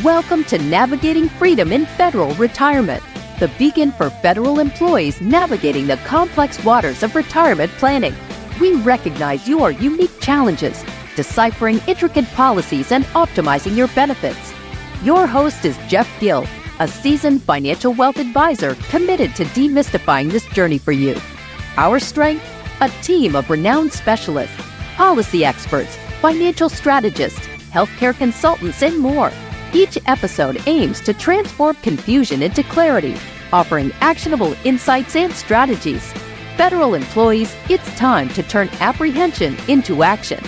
Welcome to Navigating Freedom in Federal Retirement, the beacon for federal employees navigating the complex waters of retirement planning. We recognize your unique challenges, deciphering intricate policies and optimizing your benefits. Your host is Jeff Gill, a seasoned financial wealth advisor committed to demystifying this journey for you. Our strength? A team of renowned specialists, policy experts, financial strategists, healthcare consultants, and more. Each episode aims to transform confusion into clarity, offering actionable insights and strategies. Federal employees, it's time to turn apprehension into action.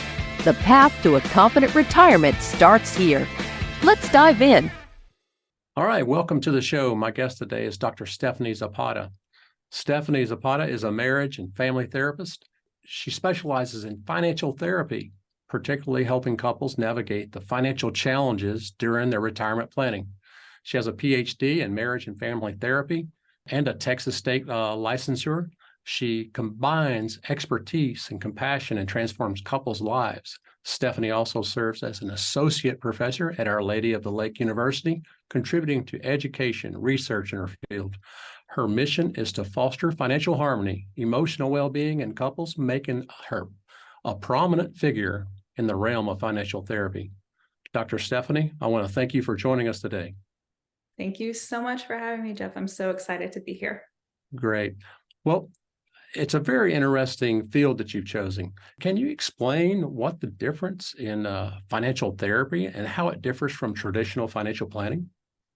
The path to a confident retirement starts here. Let's dive in. All right, welcome to the show. My guest today is Dr. Stephanie Zepeda. Stephanie Zepeda is a marriage and family therapist. She specializes in financial therapy, particularly helping couples navigate the financial challenges during their retirement planning. She has a PhD in marriage and family therapy and a Texas state licensure. She combines expertise and compassion and transforms couples' lives. Stephanie also serves as an associate professor at Our Lady of the Lake University, contributing to education, research in her field. Her mission is to foster financial harmony, emotional well-being in couples, making her a prominent figure in the realm of financial therapy. Dr. Stephanie, I want to thank you for joining us today. Thank you so much for having me, Jeff. I'm so excited to be here. Great. Well, it's a very interesting field that you've chosen. Can you explain what the difference in financial therapy and how it differs from traditional financial planning?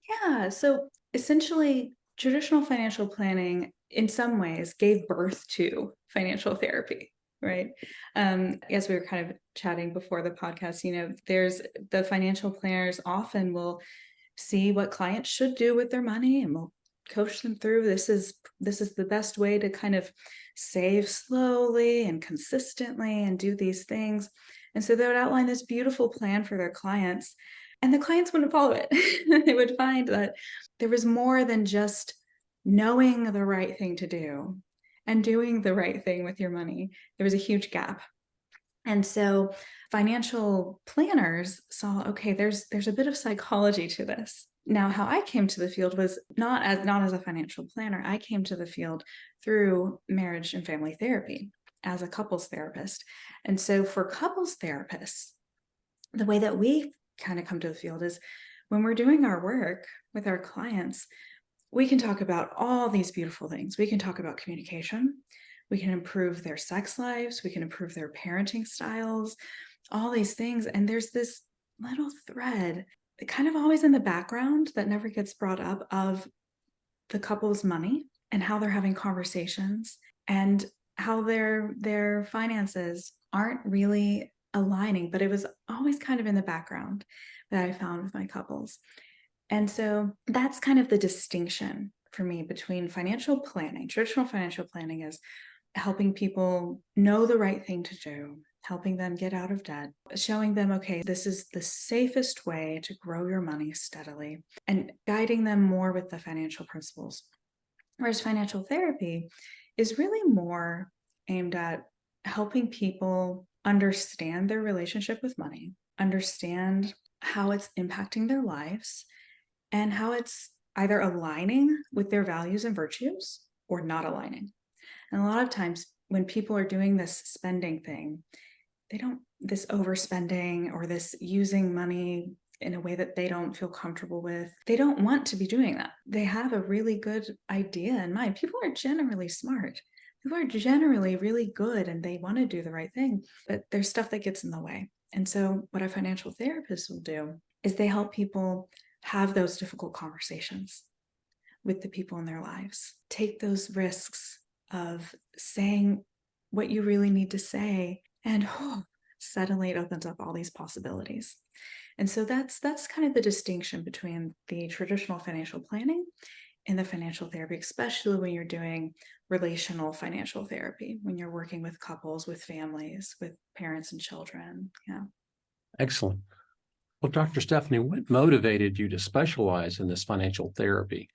Yeah, so essentially, traditional financial planning in some ways gave birth to financial therapy. Right. As we were kind of chatting before the podcast, there's the financial planners often will see what clients should do with their money and will coach them through this is the best way to kind of save slowly and consistently and do these things. And so they would outline this beautiful plan for their clients, and the clients wouldn't follow it. They would find that there was more than just knowing the right thing to do and doing the right thing with your money. There was a huge gap. And so financial planners saw, okay, there's a bit of psychology to this. Now, how I came to the field was not as a financial planner. I came to the field through marriage and family therapy as a couples therapist. And so for couples therapists, the way that we kind of come to the field is when we're doing our work with our clients, we can talk about all these beautiful things. We can talk about communication. We can improve their sex lives. We can improve their parenting styles, all these things. And there's this little thread kind of always in the background that never gets brought up of the couple's money and how they're having conversations and how their finances aren't really aligning. But it was always kind of in the background that I found with my couples. And so that's kind of the distinction for me between financial planning. Traditional financial planning is helping people know the right thing to do, helping them get out of debt, showing them, okay, this is the safest way to grow your money steadily, and guiding them more with the financial principles. Whereas financial therapy is really more aimed at helping people understand their relationship with money, understand how it's impacting their lives, and how it's either aligning with their values and virtues or not aligning. And a lot of times when people are doing this spending thing, this overspending or this using money in a way that they don't feel comfortable with, they don't want to be doing that. They have a really good idea in mind. People are generally smart. People are generally really good and they want to do the right thing, but there's stuff that gets in the way. And so what a financial therapist will do is they help people have those difficult conversations with the people in their lives. Take those risks of saying what you really need to say, and suddenly it opens up all these possibilities. And so that's kind of the distinction between the traditional financial planning and the financial therapy, especially when you're doing relational financial therapy, when you're working with couples, with families, with parents and children. Yeah. Excellent. Well, Dr. Stephanie, what motivated you to specialize in this financial therapy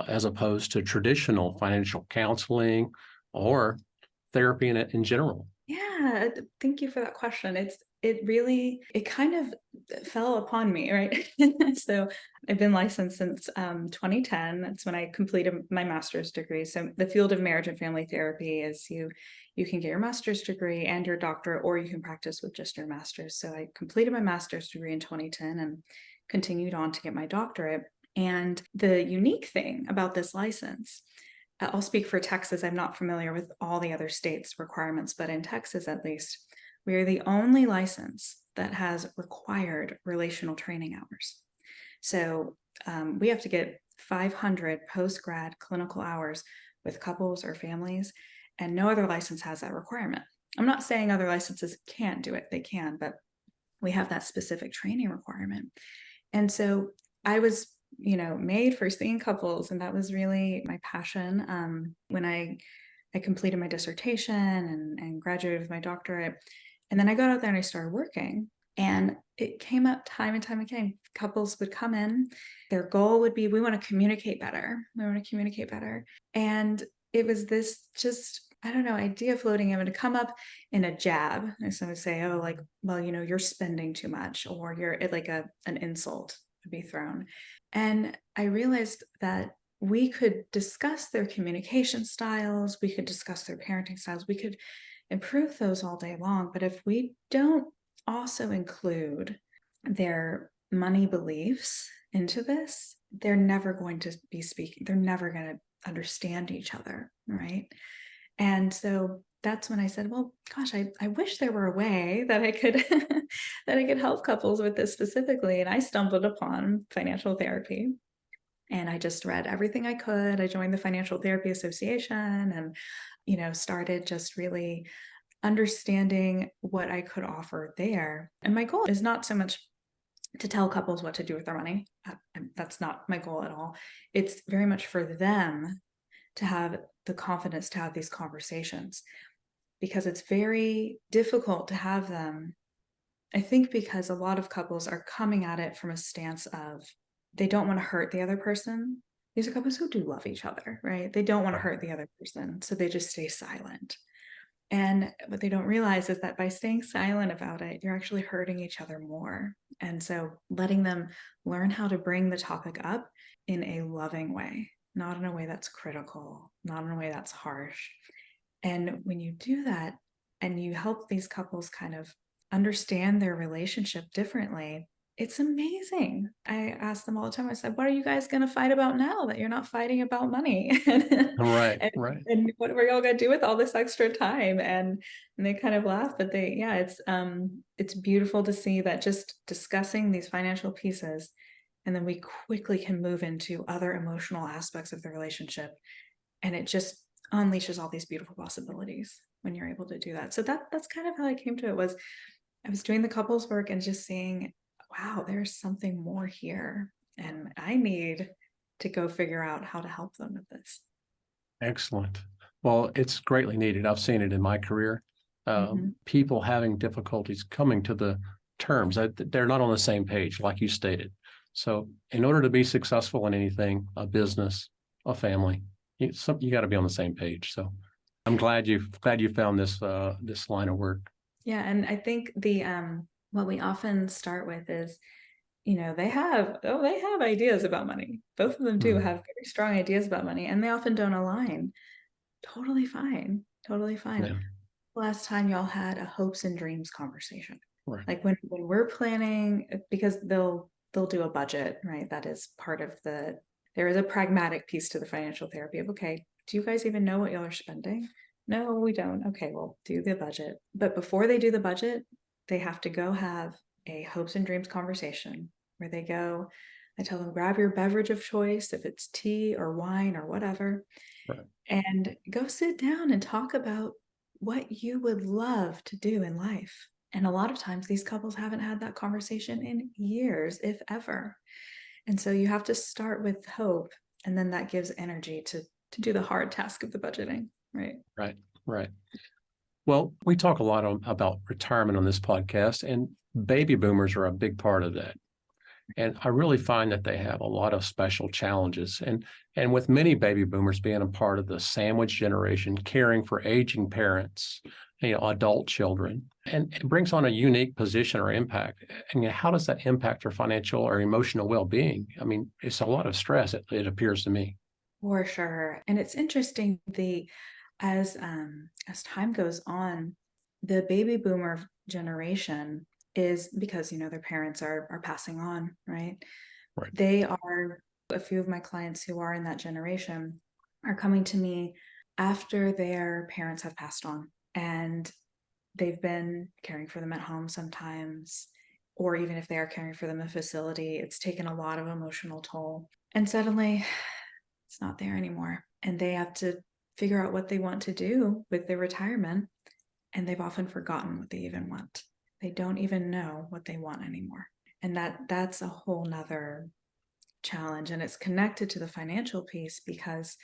as opposed to traditional financial counseling or therapy in general? Yeah, thank you for that question. it kind of fell upon me, right? So I've been licensed since 2010. That's when I completed my master's degree. So the field of marriage and family therapy is you can get your master's degree and your doctorate, or you can practice with just your master's. So I completed my master's degree in 2010 and continued on to get my doctorate. And the unique thing about this license, I'll speak for Texas. I'm not familiar with all the other states' requirements, but in Texas, at least, we are the only license that has required relational training hours. So we have to get 500 post-grad clinical hours with couples or families, and no other license has that requirement. I'm not saying other licenses can't do it. They can, but we have that specific training requirement. And so I was, made for seeing couples, and that was really my passion. When I completed my dissertation and graduated with my doctorate, and then I got out there and I started working, and it came up time and time again. Couples would come in, their goal would be, we want to communicate better. And it was this just, I don't know, idea floating in to come up in a jab. And someone would say, oh, like, well, you're spending too much, or you're like an insult would be thrown. And I realized that we could discuss their communication styles, we could discuss their parenting styles, we could improve those all day long. But if we don't also include their money beliefs into this, they're never going to be speaking, they're never going to understand each other, right? And so that's when I said, well, gosh, I wish there were a way that I could that I could help couples with this specifically. And I stumbled upon financial therapy, and I just read everything I could. I joined the Financial Therapy Association and, started just really understanding what I could offer there. And my goal is not so much to tell couples what to do with their money. That's not my goal at all. It's very much for them to have the confidence to have these conversations, because it's very difficult to have them. I think because a lot of couples are coming at it from a stance of they don't want to hurt the other person. These are couples who do love each other, right? They don't want to hurt the other person, so they just stay silent. And what they don't realize is that by staying silent about it, you're actually hurting each other more. And so letting them learn how to bring the topic up in a loving way, not in a way that's critical, not in a way that's harsh. And when you do that and you help these couples kind of understand their relationship differently, it's amazing. I ask them all the time, I said, what are you guys going to fight about now that you're not fighting about money? Right. And what are y'all going to do with all this extra time? And they kind of laugh, but it's beautiful to see that just discussing these financial pieces, and then we quickly can move into other emotional aspects of the relationship. And it just unleashes all these beautiful possibilities when you're able to do that. So that's kind of how I came to it. Was I was doing the couples work and just seeing, wow, there's something more here, and I need to go figure out how to help them with this. Excellent. Well, it's greatly needed. I've seen it in my career. People having difficulties coming to the terms. They're not on the same page, like you stated. So in order to be successful in anything, a business, a family, you got to be on the same page. So I'm glad you found this line of work. Yeah. And I think what we often start with is, they have ideas about money. Both of them do have very strong ideas about money, and they often don't align. Totally fine. Yeah. Last time y'all had a hopes and dreams conversation, right? Like when we're planning, because they'll do a budget, right? That is part of there is a pragmatic piece to the financial therapy of, okay, do you guys even know what y'all are spending? No, we don't. Okay, well, do the budget. But before they do the budget, they have to go have a hopes and dreams conversation where they go, I tell them, grab your beverage of choice, if it's tea or wine or whatever, right, and go sit down and talk about what you would love to do in life. And a lot of times these couples haven't had that conversation in years, if ever. And so you have to start with hope, and then that gives energy to do the hard task of the budgeting, right? Right. Well, we talk a lot about retirement on this podcast, and baby boomers are a big part of that. And I really find that they have a lot of special challenges. And with many baby boomers being a part of the sandwich generation, caring for aging parents adult children, and it brings on a unique position or impact. And how does that impact their financial or emotional well-being? I mean, it's a lot of stress, it appears to me. For sure. And it's interesting, as time goes on, the baby boomer generation is, because their parents are passing on, right? Right. They are, a few of my clients who are in that generation are coming to me after their parents have passed on, and they've been caring for them at home sometimes, or even if they are caring for them in a facility, it's taken a lot of emotional toll. And suddenly it's not there anymore. And they have to figure out what they want to do with their retirement. And they've often forgotten what they even want. They don't even know what they want anymore. And that's a whole nother challenge. And it's connected to the financial piece, because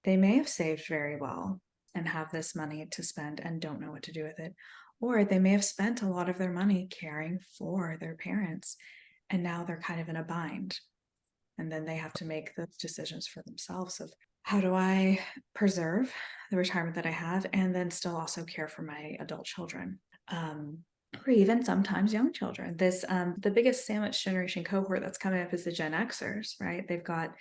they may have saved very well and have this money to spend and don't know what to do with it. Or they may have spent a lot of their money caring for their parents, and now they're kind of in a bind. And then they have to make those decisions for themselves of, how do I preserve the retirement that I have and then still also care for my adult children? Or even sometimes young children. The biggest sandwich generation cohort that's coming up is the Gen Xers, right? They've got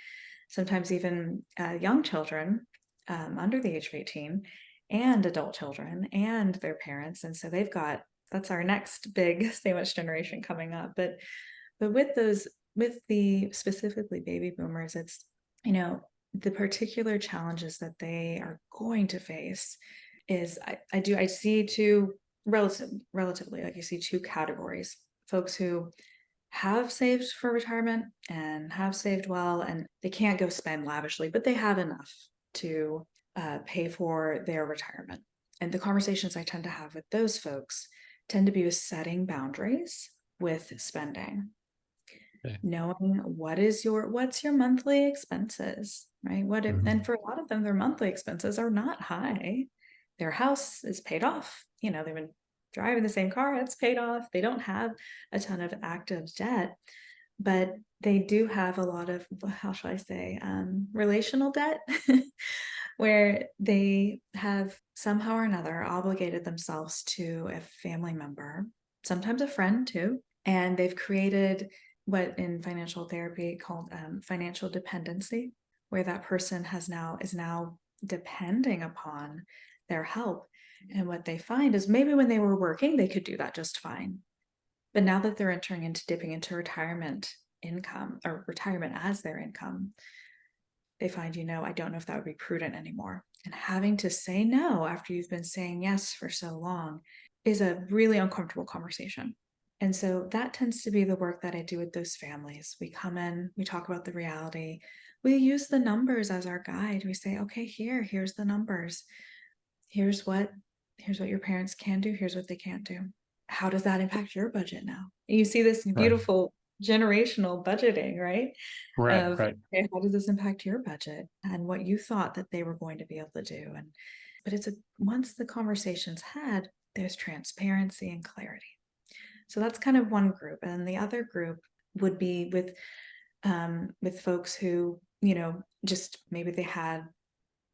sometimes even young children under the age of 18, and adult children and their parents. And so that's our next big sandwich generation coming up. But with the specifically baby boomers, it's, the particular challenges that they are going to face is, I see relatively, like, you see two categories: folks who have saved for retirement and have saved well, and they can't go spend lavishly, but they have enough to pay for their retirement. And the conversations I tend to have with those folks tend to be with setting boundaries with spending. Okay. Knowing what's your monthly expenses, right? And for a lot of them, their monthly expenses are not high. Their house is paid off. They've been driving the same car, it's paid off. They don't have a ton of active debt, but they do have a lot of, how shall I say, relational debt, where they have somehow or another obligated themselves to a family member, sometimes a friend too, and they've created what in financial therapy called financial dependency, where that person is now depending upon their help. And what they find is, maybe when they were working, they could do that just fine. But now that they're dipping into retirement income, or retirement as their income, they find, I don't know if that would be prudent anymore. And having to say no after you've been saying yes for so long is a really uncomfortable conversation. And so that tends to be the work that I do with those families. We come in, we talk about the reality. We use the numbers as our guide. We say, okay, here's the numbers. Here's what your parents can do. Here's what they can't do. How does that impact your budget now? And you see this beautiful generational budgeting, right? Right. Okay, how does this impact your budget and what you thought that they were going to be able to do? But once the conversation's had, there's transparency and clarity. So that's kind of one group. And the other group would be with folks who, just maybe they had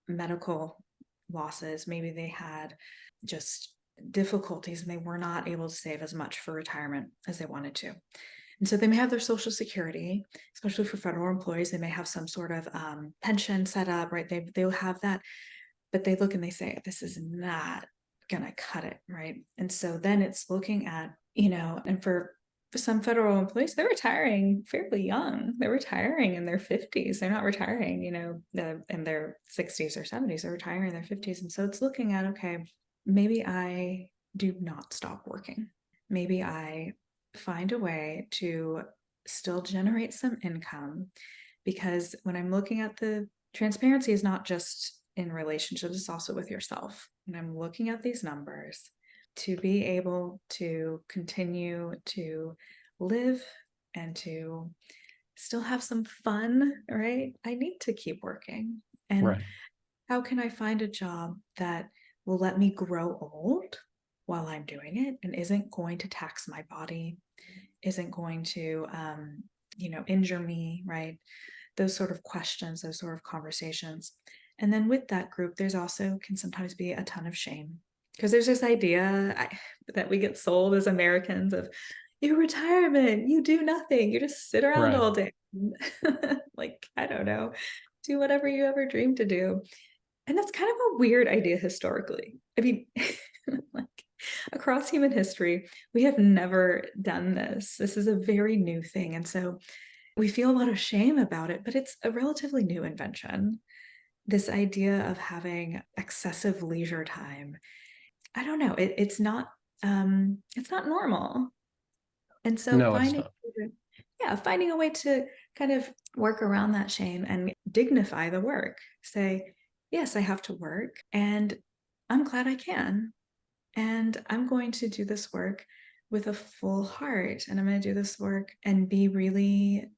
medical losses, maybe they had just difficulties, and they were not able to save as much for retirement as they wanted to. And so they may have their Social Security, especially for federal employees. They may have some sort of pension set up, right? They'll have that, but they look and they say, this is not gonna cut it, right? And so then it's looking at, and for some federal employees, they're retiring fairly young. They're retiring in their 50s. They're not retiring, in their 60s or 70s. They're retiring in their 50s. And so it's looking at, okay, maybe I do not stop working. Maybe I find a way to still generate some income, because when I'm looking at the transparency is not just in relationships, it's also with yourself. And I'm looking at these numbers to be able to continue to live and to still have some fun, right? I need to keep working. And how can I find a job that will let me grow old while I'm doing it and isn't going to tax my body, isn't going to, injure me, right? Those sort of questions, those sort of conversations. And then with that group, there's also can sometimes be a ton of shame. Because there's this idea that we get sold as Americans of your retirement, you do nothing, you just sit around Right. all day. Like, I don't know, do whatever you ever dreamed to do. And that's kind of a weird idea historically. I mean, like across human history, we have never done this. This is a very new thing. And so we feel a lot of shame about it, but it's a relatively new invention. This idea of having excessive leisure time. I don't know. It's not normal. And so No, it's not. finding a way to kind of work around that shame and dignify the work. Say, yes, I have to work and I'm glad I can. And I'm going to do this work with a full heart. And I'm going to do this work and be really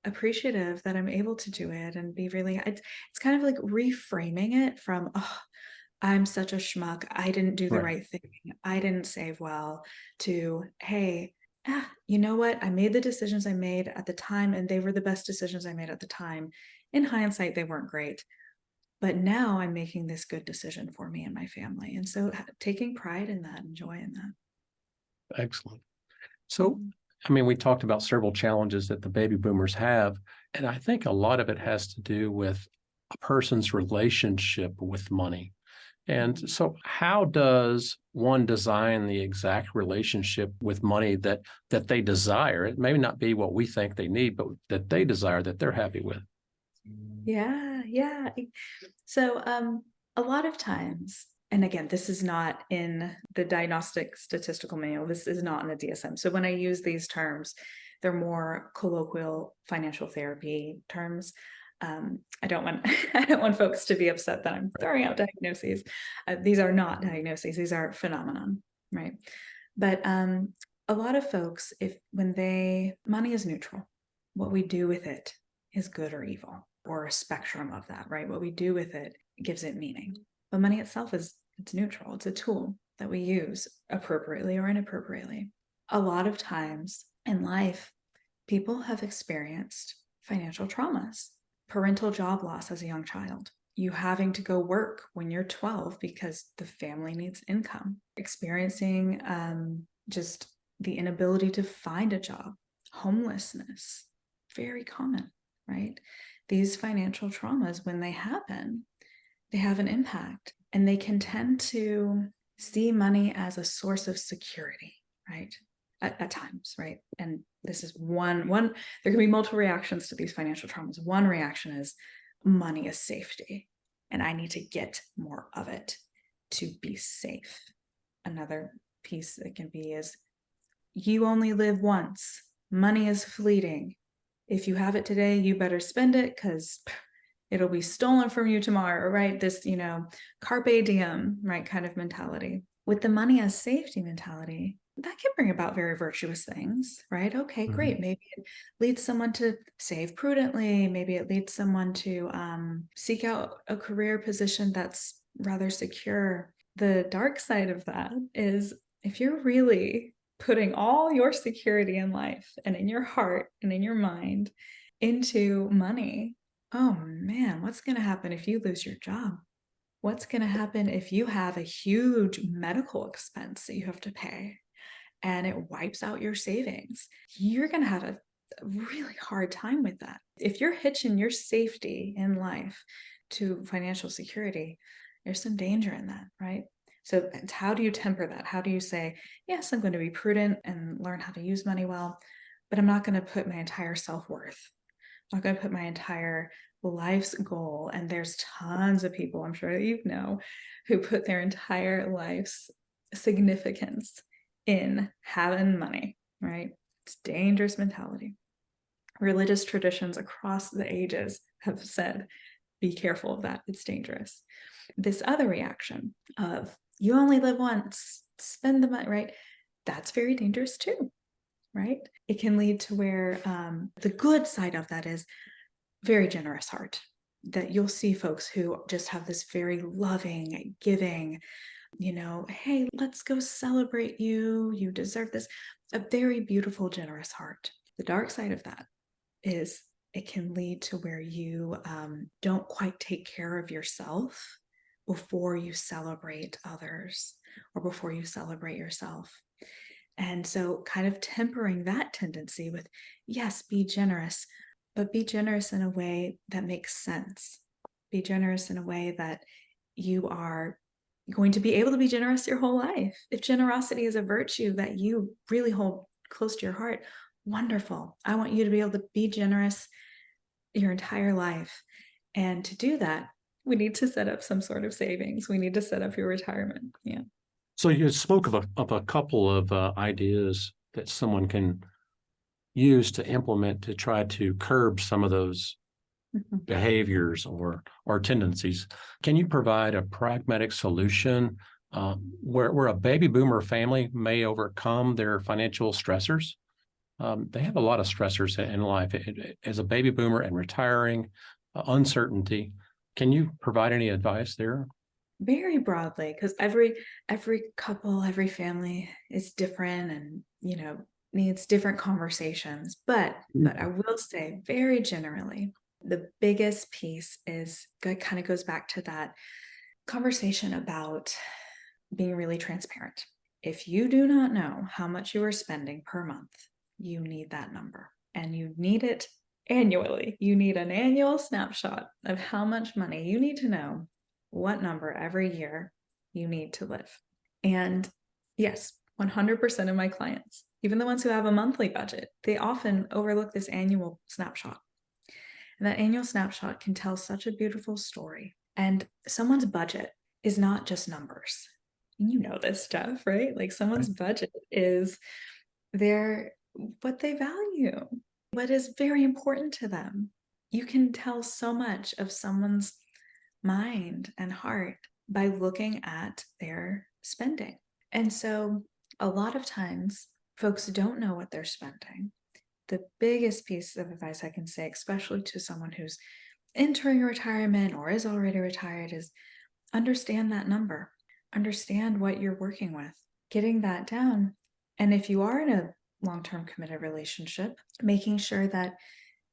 appreciative that I'm able to do it and be really, it's kind of like reframing it from, oh, I'm such a schmuck. I didn't do the Right. right thing. I didn't save well, to, hey, you know what? I made the decisions I made at the time, and they were the best decisions I made at the time. In hindsight, they weren't great. But now I'm making this good decision for me and my family. And so taking pride in that and joy in that. Excellent. So, I mean, we talked about several challenges that the baby boomers have, and I think a lot of it has to do with a person's relationship with money. And so how does one design the exact relationship with money that they desire? It may not be what we think they need, but that they desire, that they're happy with. Yeah. So a lot of times, and again, this is not in the Diagnostic Statistical Manual, this is not in the DSM. So when I use these terms, they're more colloquial financial therapy terms. I don't want folks to be upset that I'm throwing out diagnoses. These are not diagnoses, these are phenomenon, right? But a lot of folks, money is neutral. What we do with it is good or evil, or a spectrum of that, right? What we do with it gives it meaning. But money itself it's neutral. It's a tool that we use appropriately or inappropriately. A lot of times in life, people have experienced financial traumas, parental job loss as a young child, you having to go work when you're 12 because the family needs income, experiencing just the inability to find a job, homelessness, very common, right? These financial traumas, when they happen, they have an impact, and they can tend to see money as a source of security, right? At times, right? And this is one, there can be multiple reactions to these financial traumas. One reaction is money is safety, and I need to get more of it to be safe. Another piece that can be is you only live once. Money is fleeting. If you have it today, you better spend it because it'll be stolen from you tomorrow, right? This, carpe diem, right, kind of mentality. With the money as safety mentality, that can bring about very virtuous things, right? Okay, great. Maybe it leads someone to save prudently. Maybe it leads someone to seek out a career position that's rather secure. The dark side of that is if you're really putting all your security in life and in your heart and in your mind into money, oh man, what's going to happen if you lose your job? What's going to happen if you have a huge medical expense that you have to pay and it wipes out your savings? You're going to have a really hard time with that. If you're hitching your safety in life to financial security, there's some danger in that, right? So how do you temper that? How do you say, yes, I'm going to be prudent and learn how to use money well, but I'm not going to put my entire self-worth, I'm not going to put my entire life's goal. And there's tons of people, I'm sure that you know, who put their entire life's significance in having money, right? It's dangerous mentality. Religious traditions across the ages have said, be careful of that. It's dangerous. This other reaction of you only live once, spend the money, right? That's very dangerous too, right? It can lead to where the good side of that is very generous heart, that you'll see folks who just have this very loving, giving, hey, let's go celebrate you. You deserve this. A very beautiful, generous heart. The dark side of that is it can lead to where you don't quite take care of yourself before you celebrate others or before you celebrate yourself. And so kind of tempering that tendency with, yes, be generous, but be generous in a way that makes sense. Be generous in a way that you are going to be able to be generous your whole life. If generosity is a virtue that you really hold close to your heart, wonderful. I want you to be able to be generous your entire life. And to do that, we need to set up some sort of savings. We need to set up your retirement. Yeah. So you spoke of a couple of ideas that someone can use to implement to try to curb some of those behaviors or tendencies. Can you provide a pragmatic solution where a baby boomer family may overcome their financial stressors? They have a lot of stressors in life. As a baby boomer and retiring, uncertainty. Can you provide any advice there? Very broadly, because every couple, every family is different and, needs different conversations. But I will say very generally, the biggest piece is kind of goes back to that conversation about being really transparent. If you do not know how much you are spending per month, you need that number, and you need it annually. You need an annual snapshot of how much money you need to know, what number every year you need to live. And yes, 100% of my clients, even the ones who have a monthly budget, they often overlook this annual snapshot. And that annual snapshot can tell such a beautiful story. And someone's budget is not just numbers. And you know this, Jeff, right? Like someone's budget is what they value, what is very important to them. You can tell so much of someone's mind and heart by looking at their spending. And so a lot of times folks don't know what they're spending. The biggest piece of advice I can say, especially to someone who's entering retirement or is already retired, is understand that number, understand what you're working with, getting that down. And if you are in a long-term committed relationship, making sure that,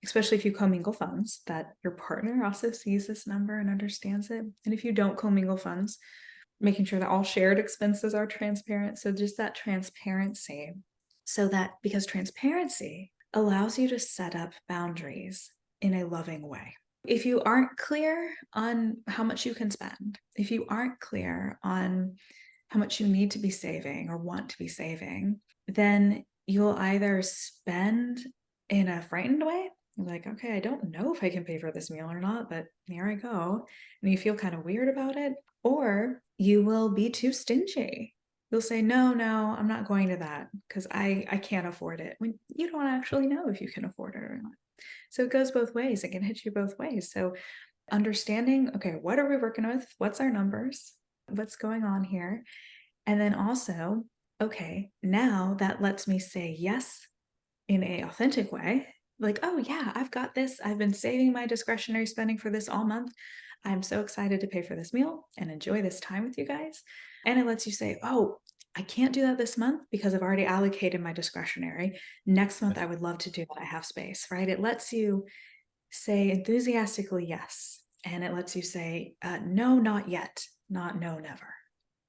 especially if you commingle funds, that your partner also sees this number and understands it. And if you don't commingle funds, making sure that all shared expenses are transparent. So just that transparency, so that because transparency allows you to set up boundaries in a loving way. If you aren't clear on how much you can spend, if you aren't clear on how much you need to be saving or want to be saving, then you'll either spend in a frightened way, like, okay, I don't know if I can pay for this meal or not, but here I go. And you feel kind of weird about it, or you will be too stingy. You'll say, no, I'm not going to that because I can't afford it, when you don't actually know if you can afford it or not. So it goes both ways. It can hit you both ways. So understanding, okay, what are we working with? What's our numbers? What's going on here? And then also, okay, now that lets me say yes in an authentic way. Like, oh yeah, I've got this. I've been saving my discretionary spending for this all month. I'm so excited to pay for this meal and enjoy this time with you guys. And it lets you say, oh, I can't do that this month because I've already allocated my discretionary. Next month, I would love to do that. I have space, right? It lets you say enthusiastically yes. And it lets you say, no, not yet, not no, never.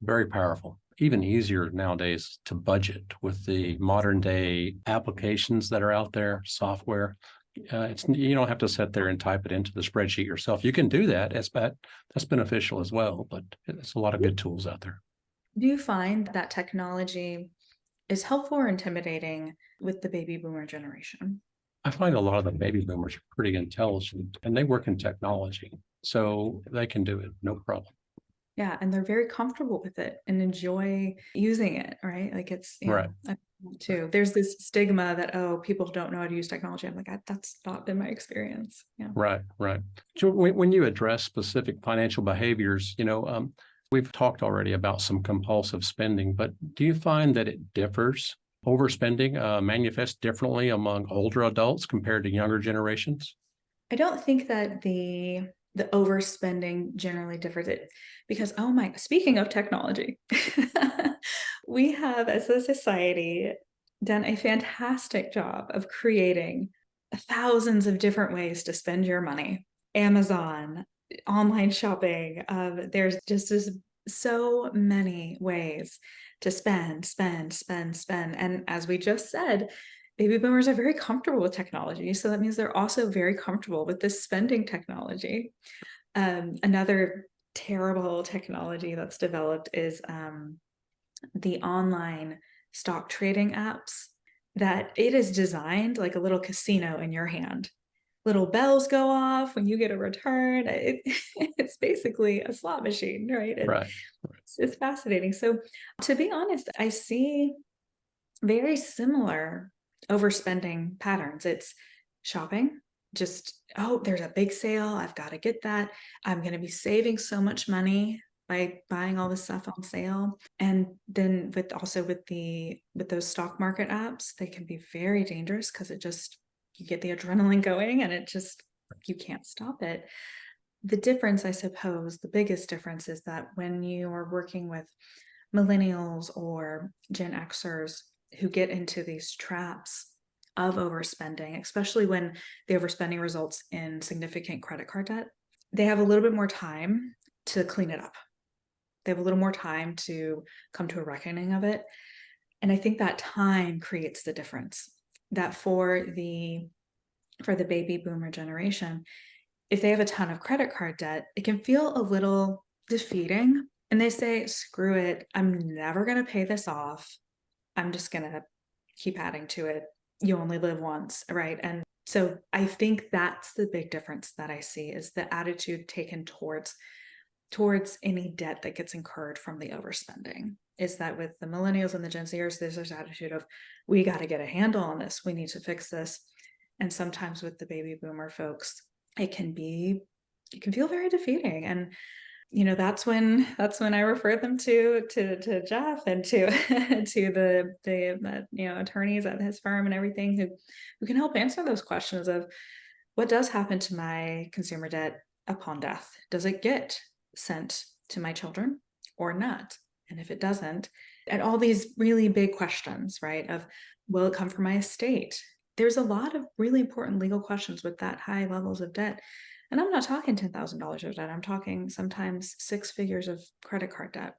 Very powerful. Even easier nowadays to budget with the modern day applications that are out there, software. You don't have to sit there and type it into the spreadsheet yourself. You can do that. That's beneficial as well, but it's a lot of good tools out there. Do you find that technology is helpful or intimidating with the baby boomer generation? I find a lot of the baby boomers are pretty intelligent and they work in technology, so they can do it, no problem. Yeah, and they're very comfortable with it and enjoy using it, right? Like it's, Right. Too. There's this stigma that, oh, people don't know how to use technology. I'm like, that's not been my experience. Yeah. Right. So when you address specific financial behaviors, we've talked already about some compulsive spending, but do you find that it differs? Overspending manifests differently among older adults compared to younger generations? I don't think that the overspending generally differs, it because, speaking of technology, we have as a society done a fantastic job of creating thousands of different ways to spend your money. Amazon, online shopping. There's just so many ways to spend. And as we just said, baby boomers are very comfortable with technology. So that means they're also very comfortable with this spending technology. Another terrible technology that's developed is the online stock trading apps, that it is designed like a little casino in your hand. Little bells go off when you get a return. It's basically a slot machine, right? Right. It's fascinating. So to be honest, I see very similar overspending patterns. It's shopping, just, oh, there's a big sale. I've got to get that. I'm going to be saving so much money by buying all this stuff on sale. And then with those stock market apps, they can be very dangerous because you get the adrenaline going and you can't stop it. The difference, I suppose, the biggest difference is that when you are working with millennials or Gen Xers who get into these traps of overspending, especially when the overspending results in significant credit card debt, they have a little bit more time to clean it up. They have a little more time to come to a reckoning of it. And I think that time creates the difference. That for the baby boomer generation, if they have a ton of credit card debt, it can feel a little defeating. And they say, screw it, I'm never going to pay this off. I'm just going to keep adding to it. You only live once, right? And so I think that's the big difference that I see, is the attitude taken towards any debt that gets incurred from the overspending. Is that with the millennials and the Gen Zers, there's this attitude of, we got to get a handle on this. We need to fix this. And sometimes with the baby boomer folks, it can feel very defeating. And that's when I refer them to Jeff and to the attorneys at his firm and everything who can help answer those questions of, what does happen to my consumer debt upon death? Does it get sent to my children or not? And if it doesn't, and all these really big questions, right? Of, will it come from my estate? There's a lot of really important legal questions with that high levels of debt. And I'm not talking $10,000 of debt. I'm talking sometimes 6 figures of credit card debt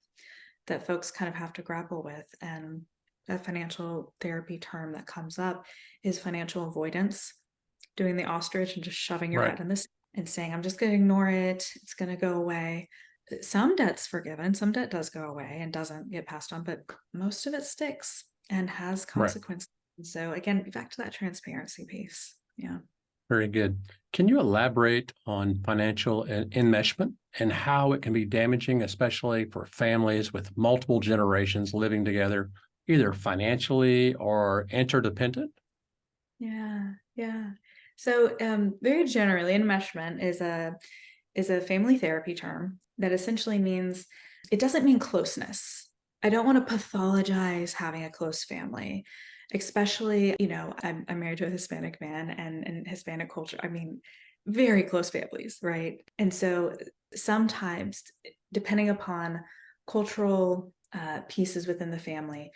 that folks kind of have to grapple with. And that financial therapy term that comes up is financial avoidance, doing the ostrich and just shoving your head in this and saying, I'm just going to ignore it. It's going to go away. Some debt's forgiven. Some debt does go away and doesn't get passed on, but most of it sticks and has consequences. Right. So again, back to that transparency piece. Yeah. Very good. Can you elaborate on financial enmeshment and how it can be damaging, especially for families with multiple generations living together, either financially or interdependent? Yeah. So very generally, enmeshment is a family therapy term that essentially means, it doesn't mean closeness. I don't want to pathologize having a close family. Especially, I'm married to a Hispanic man, and in Hispanic culture, I mean, very close families, right? And so sometimes, depending upon cultural pieces within the family,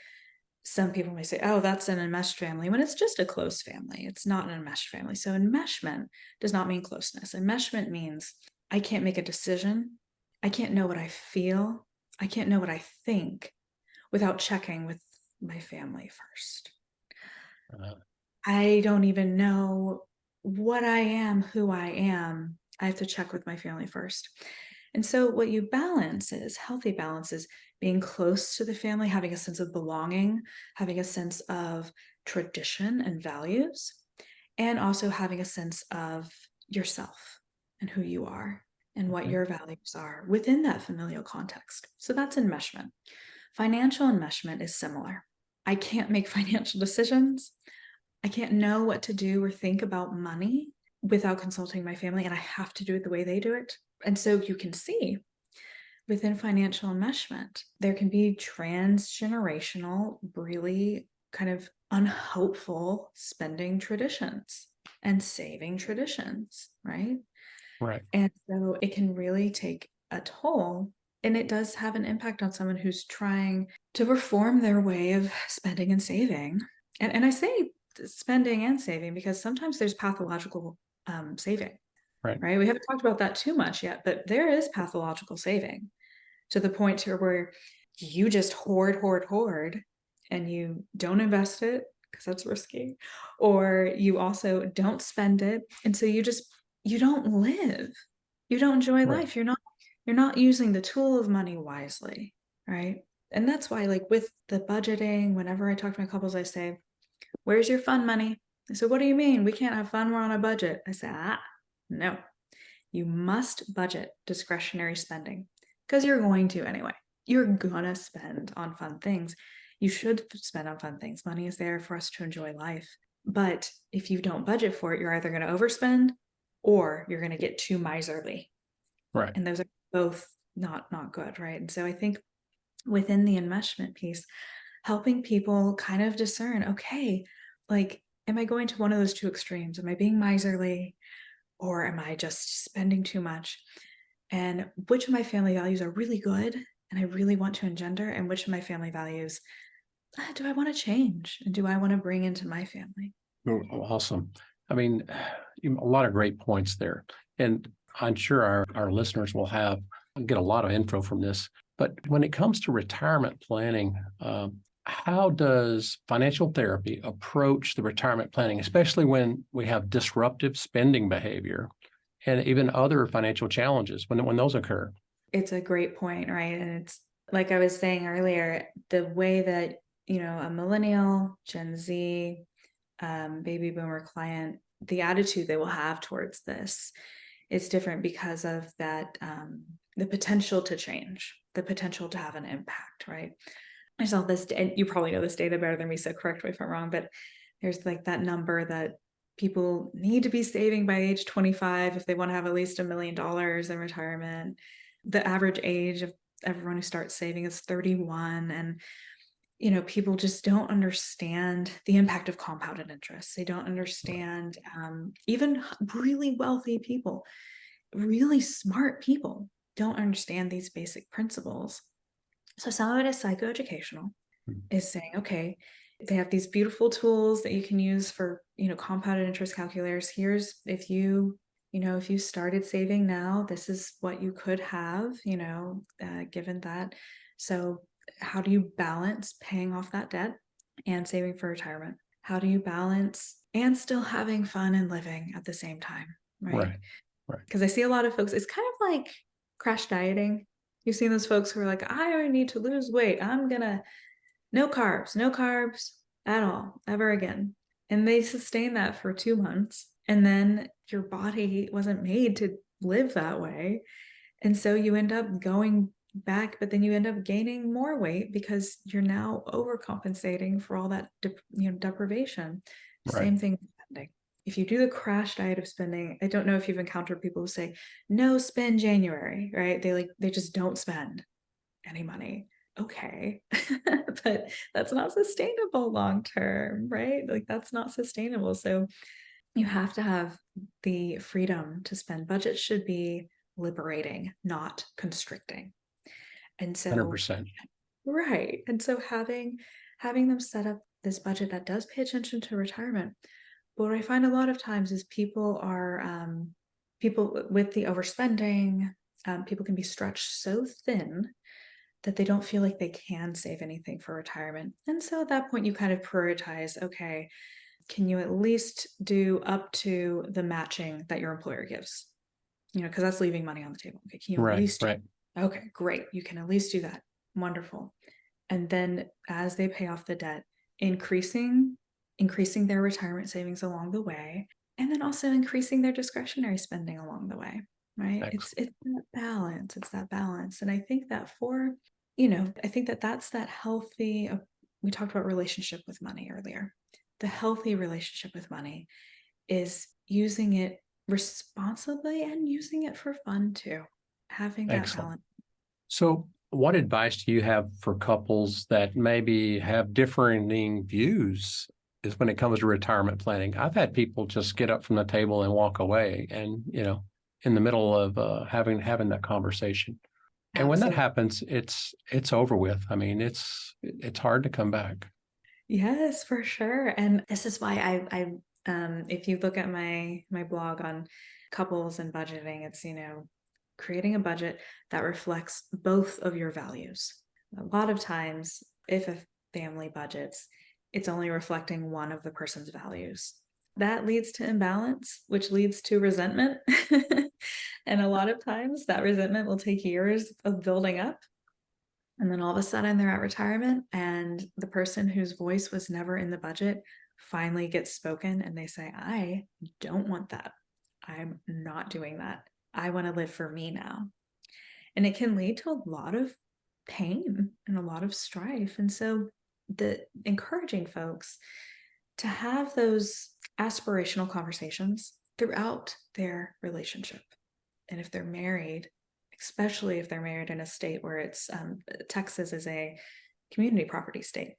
some people may say, oh, that's an enmeshed family, when it's just a close family. It's not an enmeshed family. So enmeshment does not mean closeness. Enmeshment means I can't make a decision. I can't know what I feel. I can't know what I think without checking with my family first. I don't even know what I am, who I am. I have to check with my family first. And so what you balance is, healthy balance is being close to the family, having a sense of belonging, having a sense of tradition and values, and also having a sense of yourself and who you are and what your values are within that familial context. So that's enmeshment. Financial enmeshment is similar. I can't make financial decisions. I can't know what to do or think about money without consulting my family, and I have to do it the way they do it. And so you can see within financial enmeshment, there can be transgenerational, really kind of unhelpful spending traditions and saving traditions, right? Right. And so it can really take a toll. And it does have an impact on someone who's trying to reform their way of spending and saving. And I say spending and saving because sometimes there's pathological saving. Right. right? We haven't talked about that too much yet, but there is pathological saving to the point to where you just hoard, and you don't invest it because that's risky, or you also don't spend it. And so you don't live, you don't enjoy Right. life. You're not using the tool of money wisely, right? And that's why, like with the budgeting, whenever I talk to my couples, I say, where's your fun money? They say, what do you mean? We can't have fun, we're on a budget. I say, no, you must budget discretionary spending because you're going to anyway. You're gonna spend on fun things. You should spend on fun things. Money is there for us to enjoy life. But if you don't budget for it, you're either going to overspend or you're going to get too miserly. Right. And those are both not good, right? And so I think within the investment piece, helping people kind of discern, okay, like, am I going to one of those two extremes? Am I being miserly, or am I just spending too much? And which of my family values are really good and I really want to engender, and which of my family values do I want to change and do I want to bring into my family? Oh, awesome. I mean, a lot of great points there. And I'm sure our listeners will get a lot of info from this. But when it comes to retirement planning, how does financial therapy approach the retirement planning, especially when we have disruptive spending behavior and even other financial challenges when those occur? It's a great point, right? And it's like I was saying earlier, the way that, a millennial, Gen Z, baby boomer client, the attitude they will have towards this is different because of that, the potential to change, the potential to have an impact, right? I saw this, and you probably know this data better than me, so correct me if I'm wrong, but there's like that number that people need to be saving by age 25 if they want to have at least $1 million in retirement. The average age of everyone who starts saving is 31. And, people just don't understand the impact of compounded interest. They don't understand, even really wealthy people, really smart people don't understand these basic principles. So some of it is psychoeducational, is saying, okay, they have these beautiful tools that you can use for, compounded interest calculators. Here's, if you started saving now, this is what you could have, given that. So how do you balance paying off that debt and saving for retirement? How do you balance and still having fun and living at the same time? Right. Because I see a lot of folks, it's kind of like crash dieting. You've seen those folks who are like, I need to lose weight. No carbs at all, ever again. And they sustain that for 2 months. And then your body wasn't made to live that way. And so you end up going back, but then you end up gaining more weight because you're now overcompensating for all that, deprivation. Right. Same thing with spending. If you do the crash diet of spending, I don't know if you've encountered people who say, no spend January, right? They just don't spend any money. Okay. But that's not sustainable long term, right? Like that's not sustainable. So you have to have the freedom to spend. Budget should be liberating, not constricting. And so 100%. right. And so having them set up this budget that does pay attention to retirement. But what I find a lot of times is people with the overspending, people can be stretched so thin that they don't feel like they can save anything for retirement. And so at that point, you kind of prioritize, okay, can you at least do up to the matching that your employer gives? Because that's leaving money on the table. Okay, can you at least Right. Okay, great. You can at least do that. Wonderful. And then as they pay off the debt, increasing their retirement savings along the way, and then also increasing their discretionary spending along the way, right? Excellent. It's that balance. It's that balance. And I think that that's that healthy, we talked about relationship with money earlier. The healthy relationship with money is using it responsibly and using it for fun too. Having that Excellent. balance. So what advice do you have for couples that maybe have differing views is when it comes to retirement planning? I've had people just get up from the table and walk away and, in the middle of having that conversation. And when that happens, it's over with. I mean, it's hard to come back. Yes, for sure. And this is why If you look at my blog on couples and budgeting, it's, creating a budget that reflects both of your values. A lot of times, if a family budgets, it's only reflecting one of the person's values. That leads to imbalance, which leads to resentment. And a lot of times that resentment will take years of building up. And then all of a sudden they're at retirement, and the person whose voice was never in the budget finally gets spoken, and they say, I don't want that. I'm not doing that. I want to live for me now. And it can lead to a lot of pain and a lot of strife. And so encouraging folks to have those aspirational conversations throughout their relationship. And if they're married, especially if they're married in a state where it's Texas is a community property state.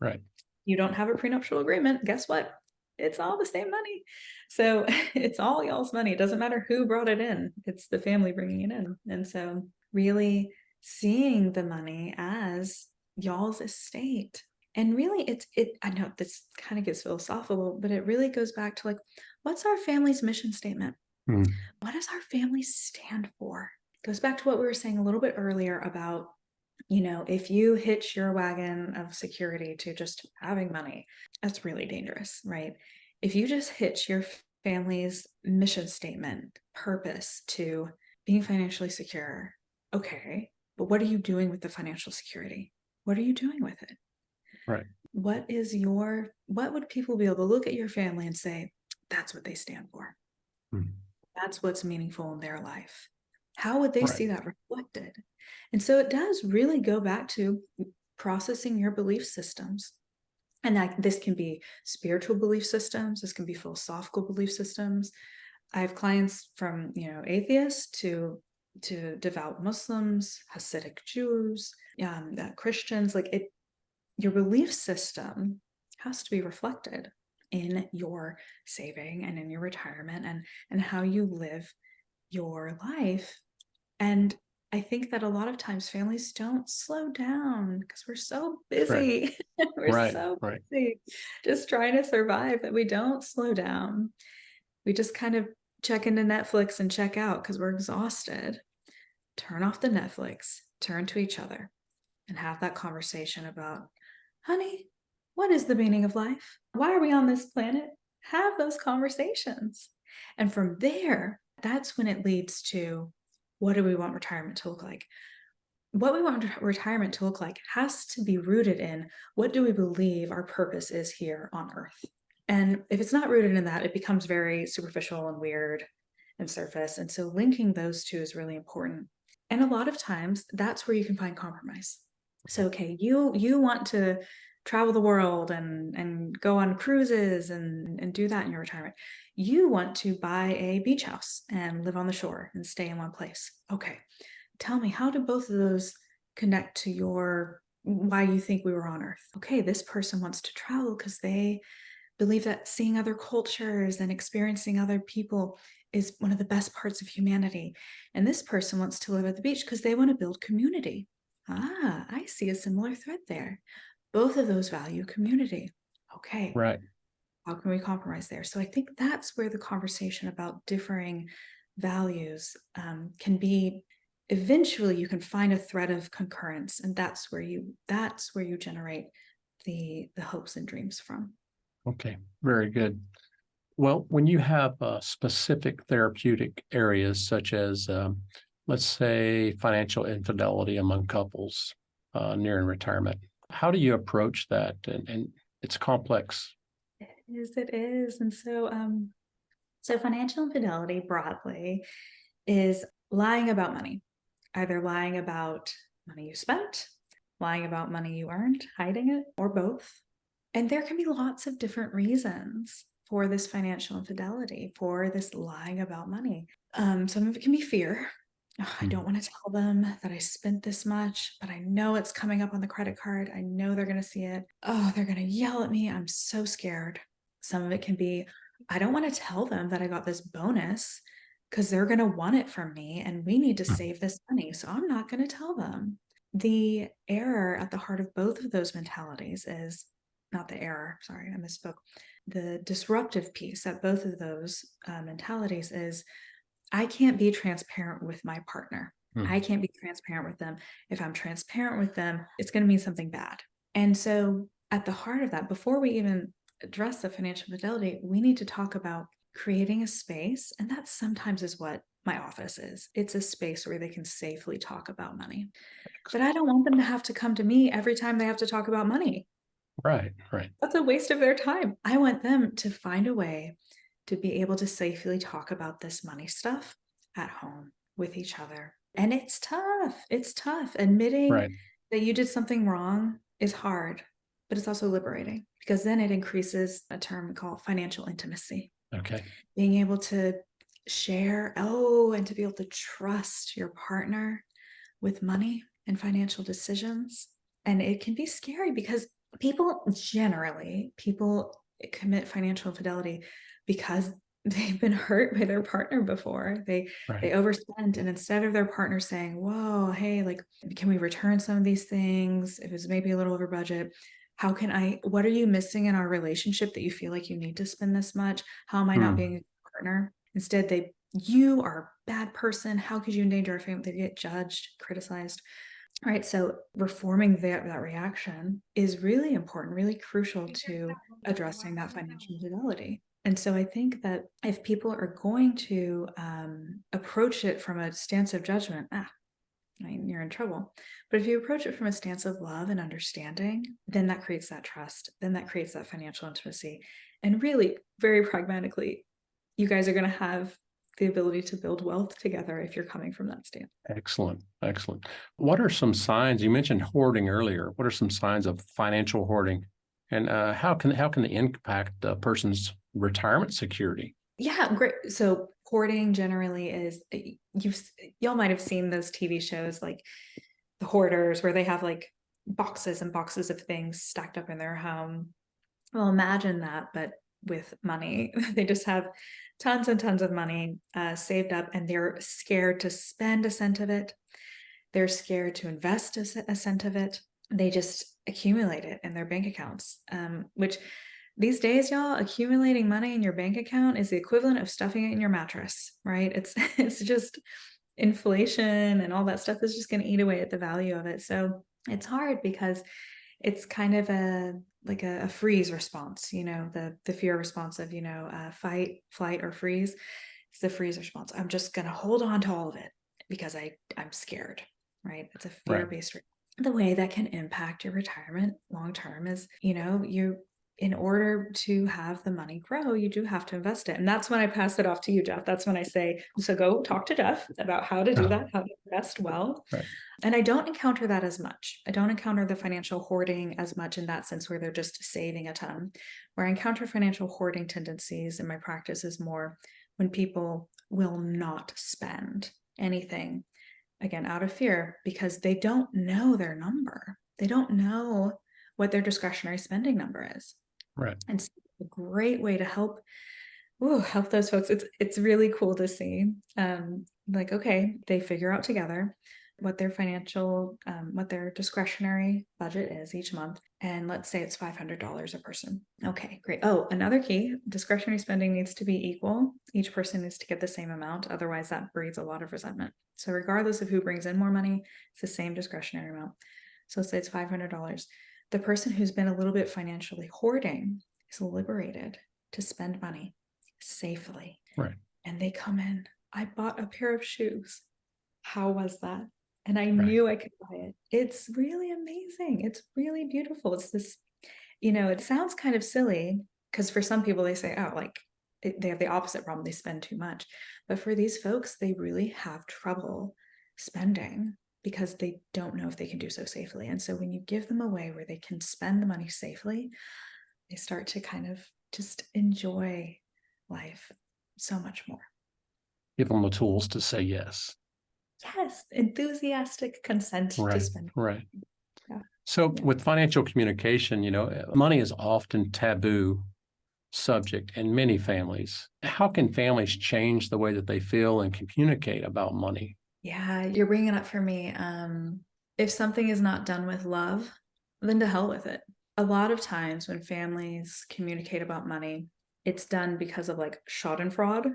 Right. You don't have a prenuptial agreement. Guess what? It's all the same money. So it's all y'all's money. It doesn't matter who brought it in. It's the family bringing it in. And so really seeing the money as y'all's estate. And really I know this kind of gets philosophical, but it really goes back to what's our family's mission statement? What does our family stand for? It goes back to what we were saying a little bit earlier about, if you hitch your wagon of security to just having money, that's really dangerous, right? If you just hitch your family's mission statement, purpose to being financially secure, okay, but what are you doing with the financial security? What are you doing with it? Right. What would people be able to look at your family and say, that's what they stand for? That's what's meaningful in their life. How would they see that reflected? And so it does really go back to processing your belief systems. And that this can be spiritual belief systems. This can be philosophical belief systems. I have clients from, atheists to devout Muslims, Hasidic Jews, Christians. Your belief system has to be reflected in your saving and in your retirement and how you live your life. And I think that a lot of times families don't slow down because we're so busy. Right. We're so busy just trying to survive that we don't slow down. We just kind of check into Netflix and check out because we're exhausted. Turn off the Netflix, turn to each other and have that conversation about, honey, what is the meaning of life? Why are we on this planet? Have those conversations. And from there, that's when it leads to, what do we want retirement to look like? What we want retirement to look like has to be rooted in, what do we believe our purpose is here on Earth? And if it's not rooted in that, it becomes very superficial and weird and surface. And so linking those two is really important. And a lot of times that's where you can find compromise. So, okay, you want to travel the world and go on cruises and do that in your retirement. You want to buy a beach house and live on the shore and stay in one place. Okay, tell me, how do both of those connect to why you think we were on Earth? Okay, this person wants to travel because they believe that seeing other cultures and experiencing other people is one of the best parts of humanity. And this person wants to live at the beach because they want to build community. I see a similar thread there. Both of those value community. Okay. Right. How can we compromise there? So I think that's where the conversation about differing values can be. Eventually, you can find a thread of concurrence, and that's where you generate the hopes and dreams from. Okay. Very good. Well, when you have specific therapeutic areas such as, let's say, financial infidelity among couples nearing retirement, how do you approach that? And it's complex. It is. And so, so financial infidelity broadly is lying about money, either lying about money you spent, lying about money you earned, hiding it, or both. And there can be lots of different reasons for this financial infidelity, for this lying about money. Some of it can be fear. Oh, I don't want to tell them that I spent this much, but I know it's coming up on the credit card. I know they're going to see it. Oh, they're going to yell at me. I'm so scared. Some of it can be, I don't want to tell them that I got this bonus because they're going to want it from me and we need to save this money. So I'm not going to tell them. The error at the heart of both of those mentalities is not the error. Sorry, I misspoke. the disruptive piece at both of those mentalities is I can't be transparent with my partner. I can't be transparent with them. If I'm transparent with them, it's going to mean something bad. And so at the heart of that, before we even address the financial fidelity, we need to talk about creating a space. And that sometimes is what my office is. It's a space where they can safely talk about money. But I don't want them to have to come to me every time they have to talk about money. Right. That's a waste of their time. I want them to find a way to be able to safely talk about this money stuff at home with each other. And it's tough. It's tough. Admitting Right. that you did something wrong is hard, but it's also liberating because then it increases a term called financial intimacy. Okay. Being able to share, and to be able to trust your partner with money and financial decisions. And it can be scary because people commit financial infidelity because they've been hurt by their partner before. They overspend, and instead of their partner saying, whoa, hey, like, can we return some of these things if it's maybe a little over budget? What are you missing in our relationship that you feel like you need to spend this much? How am I not being a partner? Instead, you are a bad person. How could you endanger our family? They get judged, criticized. All right. So reforming that reaction is really important, really crucial to addressing that financial infidelity. And so I think that if people are going to approach it from a stance of judgment, you're in trouble. But if you approach it from a stance of love and understanding, then that creates that trust. Then that creates that financial intimacy. And really, very pragmatically, you guys are going to have the ability to build wealth together if you're coming from that stance. Excellent. What are some signs? You mentioned hoarding earlier. What are some signs of financial hoarding, and how can they impact a person's retirement security? Yeah, great. So hoarding generally is, y'all might have seen those TV shows like The Hoarders, where they have like boxes and boxes of things stacked up in their home. Well, imagine that, but with money. They just have tons and tons of money saved up, and they're scared to spend a cent of it. They're scared to invest a cent of it. They just accumulate it in their bank accounts, which these days, y'all, accumulating money in your bank account is the equivalent of stuffing it in your mattress, right? It's just inflation and all that stuff is just going to eat away at the value of it. So it's hard because it's kind of a freeze response, the fear response of, fight, flight, or freeze. It's the freeze response. I'm just going to hold on to all of it because I'm scared, right? It's a fear-based. The way that can impact your retirement long-term is, in order to have the money grow, you do have to invest it. And that's when I pass it off to you, Jeff. That's when I say, so go talk to Jeff about how to do that, how to invest well. Right. And I don't encounter that as much. I don't encounter the financial hoarding as much in that sense where they're just saving a ton. Where I encounter financial hoarding tendencies in my practice is more when people will not spend anything, again, out of fear, because they don't know their number. They don't know what their discretionary spending number is. Right. And so a great way to help those folks. It's really cool to see. Okay, they figure out together what their what their discretionary budget is each month. And let's say it's $500 a person. Okay, great. Oh, another key, discretionary spending needs to be equal. Each person needs to get the same amount. Otherwise, that breeds a lot of resentment. So regardless of who brings in more money, it's the same discretionary amount. So let's say it's $500. The person who's been a little bit financially hoarding is liberated to spend money safely. Right. And they come in, I bought a pair of shoes. How was that? And I knew I could buy it. It's really amazing. It's really beautiful. It's this, it sounds kind of silly because for some people they say, they have the opposite problem. They spend too much. But for these folks, they really have trouble spending because they don't know if they can do so safely. And so when you give them a way where they can spend the money safely, they start to kind of just enjoy life so much more. Give them the tools to say yes. Yes, enthusiastic consent to spend. Right. Yeah. So with financial communication, money is often taboo subject in many families. How can families change the way that they feel and communicate about money? Yeah, you're bringing up for me. If something is not done with love, then to hell with it. a lot of times when families communicate about money, it's done because of like schadenfreude,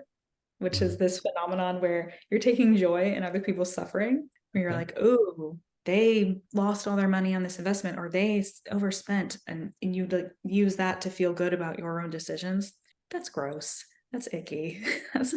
which is this phenomenon where you're taking joy in other people's suffering, where you're Okay. like, oh, they lost all their money on this investment or they overspent, and you like use that to feel good about your own decisions. That's gross. That's icky. That's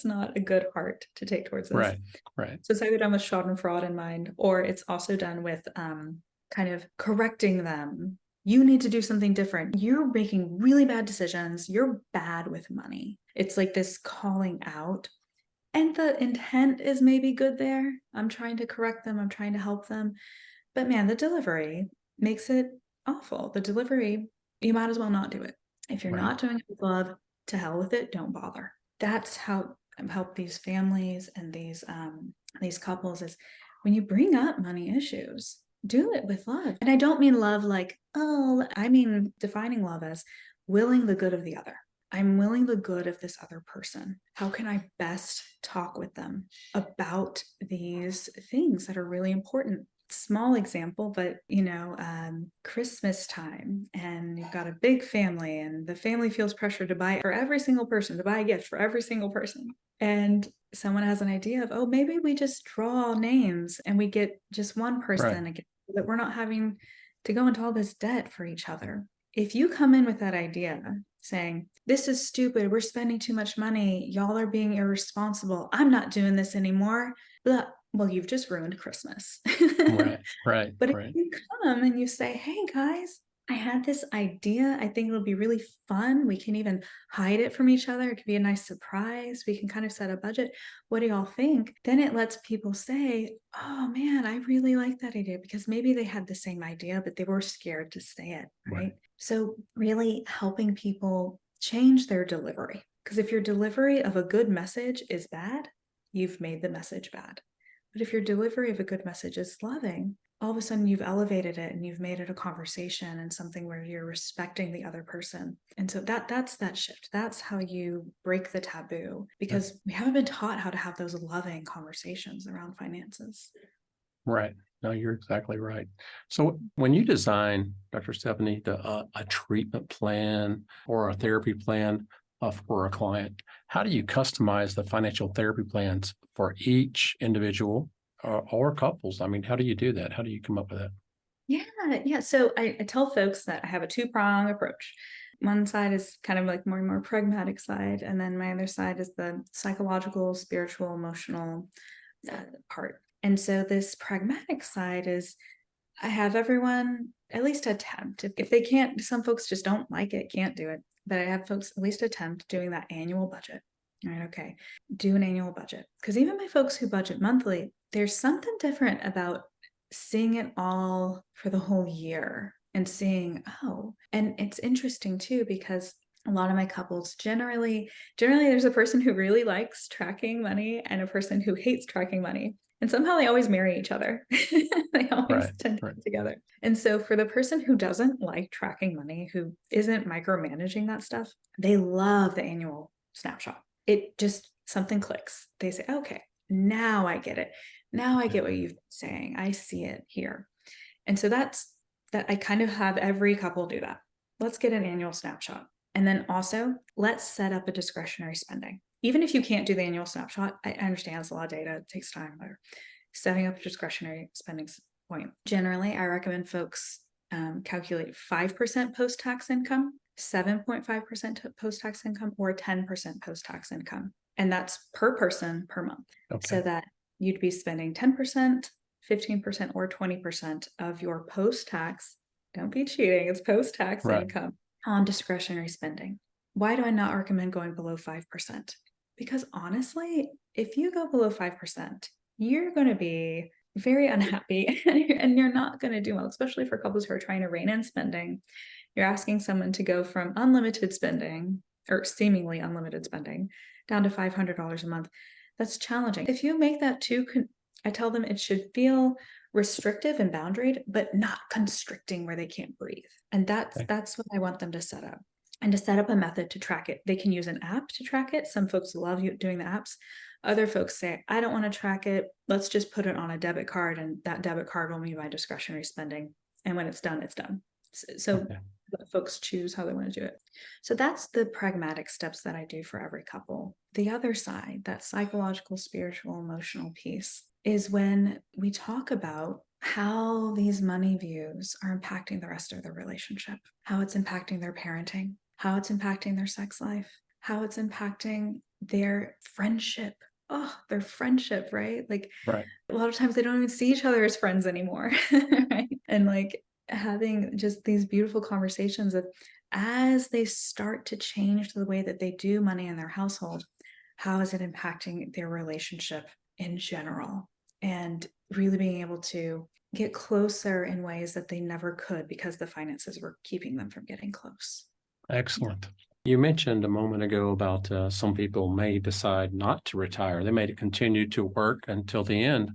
not a good heart to take towards this. Right. Right. So it's either done with schadenfreude in mind, or it's also done with kind of correcting them. You need to do something different. You're making really bad decisions. You're bad with money. It's like this calling out. And the intent is maybe good there. I'm trying to correct them. I'm trying to help them. But man, the delivery makes it awful. The delivery, you might as well not do it. If you're Right. not doing it with love, to hell with it. Don't bother. That's how I help these families and these couples is when you bring up money issues, do it with love. And I don't mean love like, oh, I mean defining love as willing the good of the other. I'm willing the good of this other person. How can I best talk with them about these things that are really important? Small example, but Christmas time, and you've got a big family, and the family feels pressure to buy for every single person, to buy a gift for every single person. And someone has an idea of, oh, maybe we just draw names and we get just one person Right. again, so that we're not having to go into all this debt for each other. If you come in with that idea saying, this is stupid, we're spending too much money, y'all are being irresponsible, I'm not doing this anymore, blah, well, you've just ruined Christmas. Right. Right. But if Right. you come and you say, hey guys, I had this idea, I think it'll be really fun. We can even hide it from each other. It could be a nice surprise. We can kind of set a budget. What do y'all think? Then it lets people say, oh man, I really like that idea, because maybe they had the same idea, but they were scared to say it, right? Right. So really helping people change their delivery. Because if your delivery of a good message is bad, you've made the message bad. But if your delivery of a good message is loving, all of a sudden you've elevated it and you've made it a conversation and something where you're respecting the other person. And so that's that shift. That's how you break the taboo, because we haven't been taught how to have those loving conversations around finances. Right. No, you're exactly right. So when you design, Dr. Stephanie, a treatment plan or a therapy plan for a client, how do you customize the financial therapy plans for each individual or couples? I mean, how do you do that? How do you come up with that? Yeah. So I tell folks that I have a two-prong approach. One side is kind of like more pragmatic side, and then my other side is the psychological, spiritual, emotional part. And so this pragmatic side is I have everyone at least attempt. If they can't, some folks just don't like it, can't do it. But I have folks at least attempt doing that annual budget. All right, okay, do an annual budget. Because even my folks who budget monthly, there's something different about seeing it all for the whole year and seeing, oh, and it's interesting too, because a lot of my couples generally there's a person who really likes tracking money and a person who hates tracking money. And somehow they always marry each other. They always Right. tend to Right. get together. And so for the person who doesn't like tracking money, who isn't micromanaging that stuff, they love the annual snapshot. It just something clicks. They say, okay, now I get it. Now I get what you've been saying. I see it here. And so that's that. I kind of have every couple do that. Let's get an annual snapshot. And then also let's set up a discretionary spending. Even if you can't do the annual snapshot, I understand it's a lot of data, it takes time. Setting up a discretionary spending point. Generally, I recommend folks calculate 5% post-tax income, 7.5% post-tax income, or 10% post-tax income. And that's per person per month. Okay. So that you'd be spending 10%, 15%, or 20% of your post-tax, don't be cheating, it's post-tax Right. income on discretionary spending. Why do I not recommend going below 5%? Because honestly, if you go below 5%, you're going to be very unhappy and you're not going to do well, especially for couples who are trying to rein in spending. You're asking someone to go from unlimited spending or seemingly unlimited spending down to $500 a month. That's challenging. If you make that I tell them it should feel restrictive and boundaried, but not constricting where they can't breathe. And that's what I want them to set up. And to set up a method to track it. They can use an app to track it. Some folks love doing the apps. Other folks say, I don't want to track it. Let's just put it on a debit card, and that debit card will be my discretionary spending. And when it's done, it's done. So Okay. let folks choose how they want to do it. So that's the pragmatic steps that I do for every couple. The other side, that psychological, spiritual, emotional piece, is when we talk about how these money views are impacting the rest of their relationship, how it's impacting their parenting, how it's impacting their sex life, how it's impacting their friendship. Oh, their friendship, right? Like Right. a lot of times they don't even see each other as friends anymore. Right? And like having just these beautiful conversations of as they start to change the way that they do money in their household, how is it impacting their relationship in general? And really being able to get closer in ways that they never could because the finances were keeping them from getting close. Excellent. You mentioned a moment ago about some people may decide not to retire. They may continue to work until the end.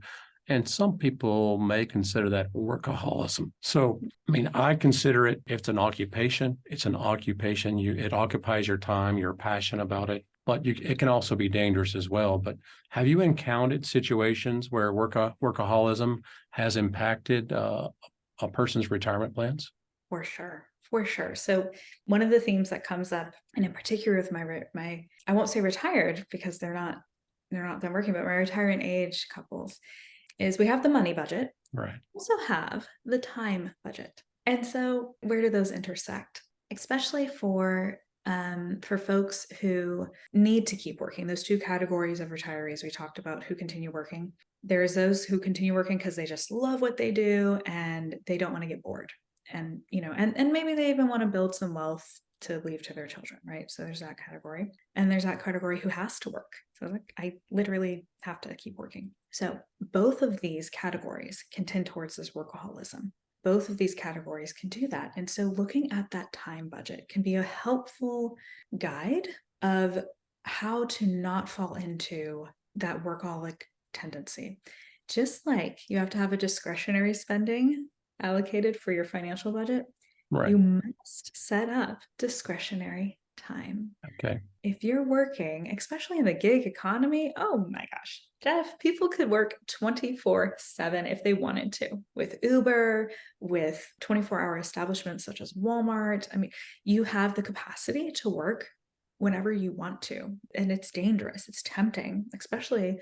And some people may consider that workaholism. So, I mean, I consider it, if it's an occupation, it's an occupation. It occupies your time, you're passionate about it, but it can also be dangerous as well. But have you encountered situations where workaholism has impacted a person's retirement plans? For sure. For sure. So one of the themes that comes up, and in particular with my I won't say retired because they're not done working, but my retirement age couples, is we have the money budget. Right. We also have the time budget. And so where do those intersect? Especially for folks who need to keep working, those two categories of retirees we talked about who continue working. There's those who continue working because they just love what they do and they don't want to get bored. And, and maybe they even want to build some wealth to leave to their children, right? So there's that category. And there's that category who has to work. So like, I literally have to keep working. So both of these categories can tend towards this workaholism. Both of these categories can do that. And so looking at that time budget can be a helpful guide of how to not fall into that workaholic tendency. Just like you have to have a discretionary spending allocated for your financial budget, Right. you must set up discretionary time. Okay. If you're working, especially in the gig economy, oh my gosh, Jeff, people could work 24/7 if they wanted to, with Uber, with 24-hour establishments such as Walmart. I mean, you have the capacity to work whenever you want to, and it's dangerous. It's tempting, especially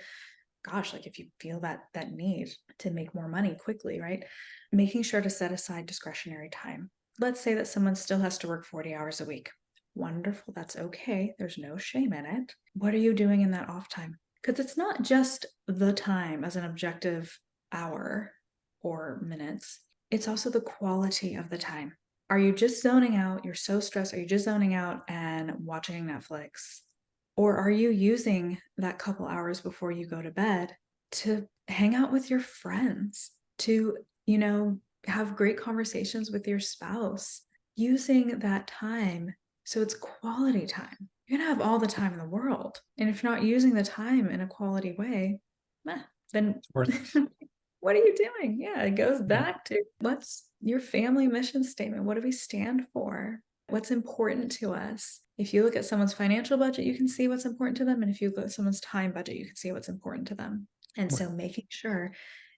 gosh, like if you feel that need to make more money quickly, right? Making sure to set aside discretionary time. Let's say that someone still has to work 40 hours a week. Wonderful. That's okay. There's no shame in it. What are you doing in that off time? Because it's not just the time as an objective hour or minutes. It's also the quality of the time. Are you just zoning out? You're so stressed. Are you just zoning out and watching Netflix? Or are you using that couple hours before you go to bed to hang out with your friends, to, have great conversations with your spouse, using that time so it's quality time? You're going to have all the time in the world. And if you're not using the time in a quality way, then what are you doing? Yeah, it goes back to what's your family mission statement? What do we stand for? What's important to us? If you look at someone's financial budget, you can see what's important to them. And if you look at someone's time budget, you can see what's important to them. And so making sure,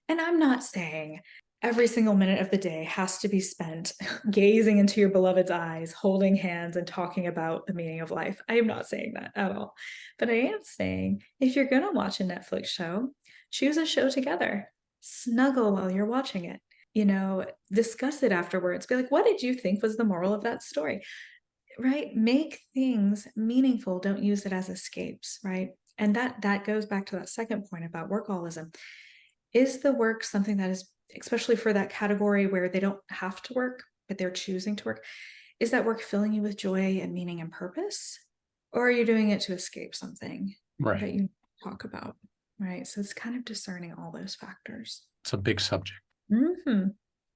and I'm not saying every single minute of the day has to be spent gazing into your beloved's eyes, holding hands and talking about the meaning of life. I am not saying that at all. But I am saying if you're going to watch a Netflix show, choose a show together, snuggle while you're watching it. Discuss it afterwards. Be like, what did you think was the moral of that story? Right? Make things meaningful. Don't use it as escapes, right? And that goes back to that second point about workaholism. Is the work something that is, especially for that category where they don't have to work, but they're choosing to work, is that work filling you with joy and meaning and purpose? Or are you doing it to escape something that you talk about, right? So it's kind of discerning all those factors. It's a big subject. Mm-hmm.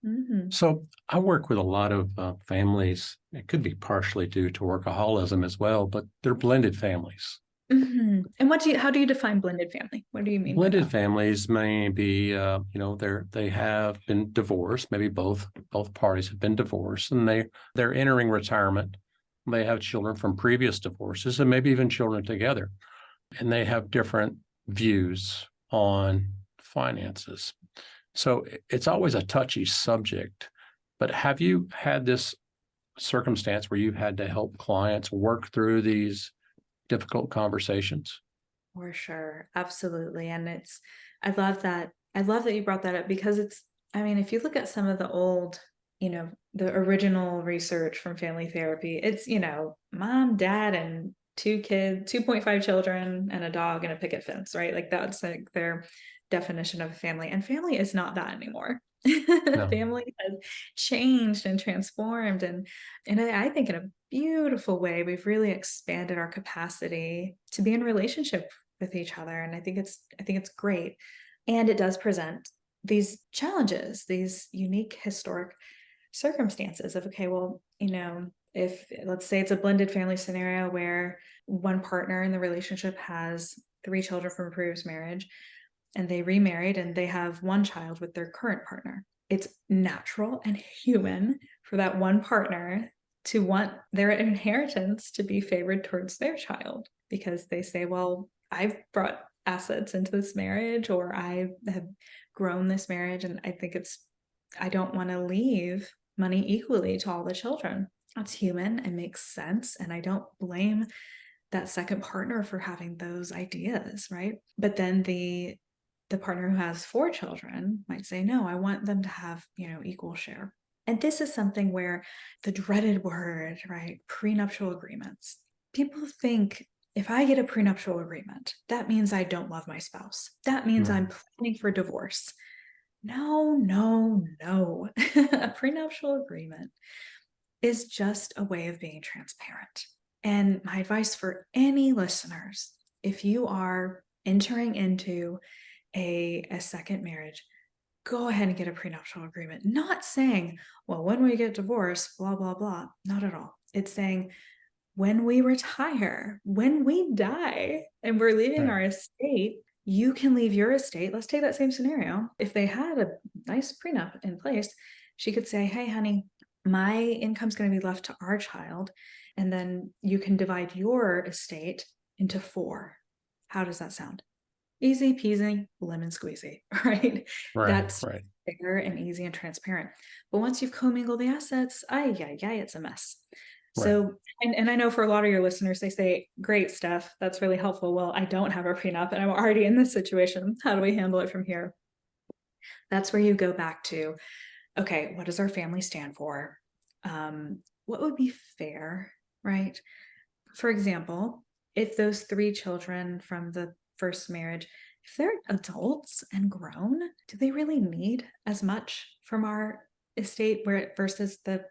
Mm-hmm. So I work with a lot of families. It could be partially due to workaholism as well, but they're blended families. Mm-hmm. And how do you define blended family? What do you mean? Blended families may be, they have been divorced. Maybe both parties have been divorced, and they're entering retirement. They have children from previous divorces, and maybe even children together, and they have different views on finances. So it's always a touchy subject But have you had this circumstance where you've had to help clients work through these difficult conversations? For sure. Absolutely. And I love that. I love that you brought that up because I mean, if you look at some of the old, the original research from family therapy, it's, mom, dad, and 2 kids, 2.5 children, and a dog and a picket fence, right? Like that's like their definition of a family. And family is not that anymore. No. Family has changed and transformed. And I think in a beautiful way, we've really expanded our capacity to be in relationship with each other. And I think it's great. And it does present these challenges, these unique historic circumstances of, okay, well, if let's say it's a blended family scenario where one partner in the relationship has 3 children from a previous marriage and they remarried and they have one child with their current partner. It's natural and human for that one partner to want their inheritance to be favored towards their child because they say, well, I've brought assets into this marriage or I have grown this marriage and I don't want to leave money equally to all the children. That's human and makes sense. And I don't blame that second partner for having those ideas, right? But then the partner who has 4 children might say, no, I want them to have, equal share. And this is something where the dreaded word, right? Prenuptial agreements. People think if I get a prenuptial agreement, that means I don't love my spouse. That means I'm planning for divorce. No, no, no. A prenuptial agreement is just a way of being transparent. And my advice for any listeners, if you are entering into a second marriage, go ahead and get a prenuptial agreement. Not saying, well, when we get divorced, blah, blah, blah. Not at all. It's saying, when we retire, when we die, and we're leaving our estate, you can leave your estate. Let's take that same scenario. If they had a nice prenup in place, she could say, hey, honey, my income's going to be left to our child, and then you can divide your estate into 4. How does that sound? Easy peasy, lemon squeezy, right? That's fair and easy and transparent. But once you've commingled the assets, it's a mess. So, and I know for a lot of your listeners, they say, great, Steph, that's really helpful. Well, I don't have a prenup and I'm already in this situation. How do we handle it from here? That's where you go back to, okay, what does our family stand for? What would be fair, right? For example, if those 3 children from the first marriage, if they're adults and grown, do they really need as much from our estate versus the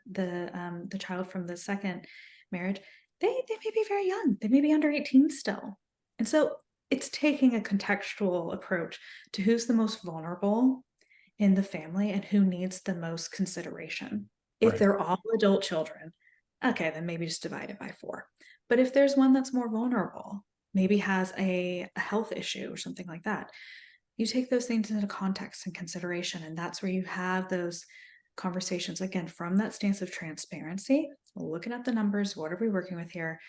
child from the second marriage? They may be very young. They may be under 18 still. And so it's taking a contextual approach to who's the most vulnerable in the family and who needs the most consideration. If they're all adult children, okay, then maybe just divide it by 4. But if there's one that's more vulnerable, maybe has a health issue or something like that, you take those things into context and consideration. And that's where you have those conversations, again, from that stance of transparency, looking at the numbers, what are we working with here?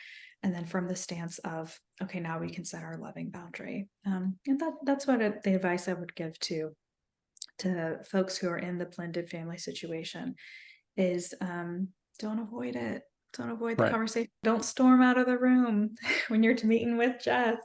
And then from the stance of, okay, now we can set our loving boundary. And that's what the advice I would give to folks who are in the blended family situation is don't avoid it. Don't avoid the conversation. Don't storm out of the room when you're meeting with Jeff.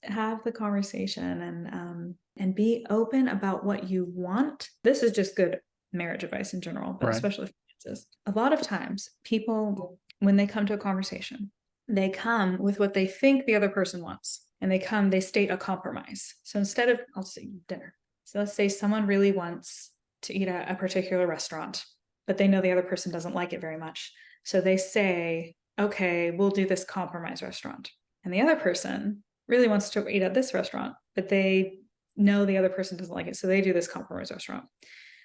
Have the conversation and be open about what you want. This is just good marriage advice in general, but especially finances. A lot of times people, when they come to a conversation, they come with what they think the other person wants. And they state a compromise. So instead of, I'll say dinner. So let's say someone really wants to eat at a particular restaurant, but they know the other person doesn't like it very much. So they say, okay, we'll do this compromise restaurant. And the other person really wants to eat at this restaurant, but they know the other person doesn't like it. So they do this compromise restaurant.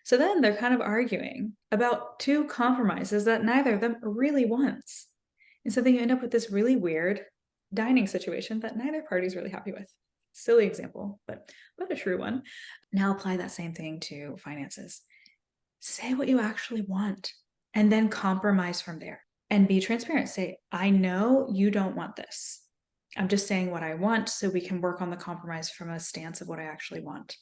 So then they're kind of arguing about 2 compromises that neither of them really wants. And so then you end up with this really weird dining situation that neither party is really happy with. Silly example, but a true one. Now apply that same thing to finances. Say what you actually want and then compromise from there and be transparent. Say, I know you don't want this. I'm just saying what I want so we can work on the compromise from a stance of what I actually want.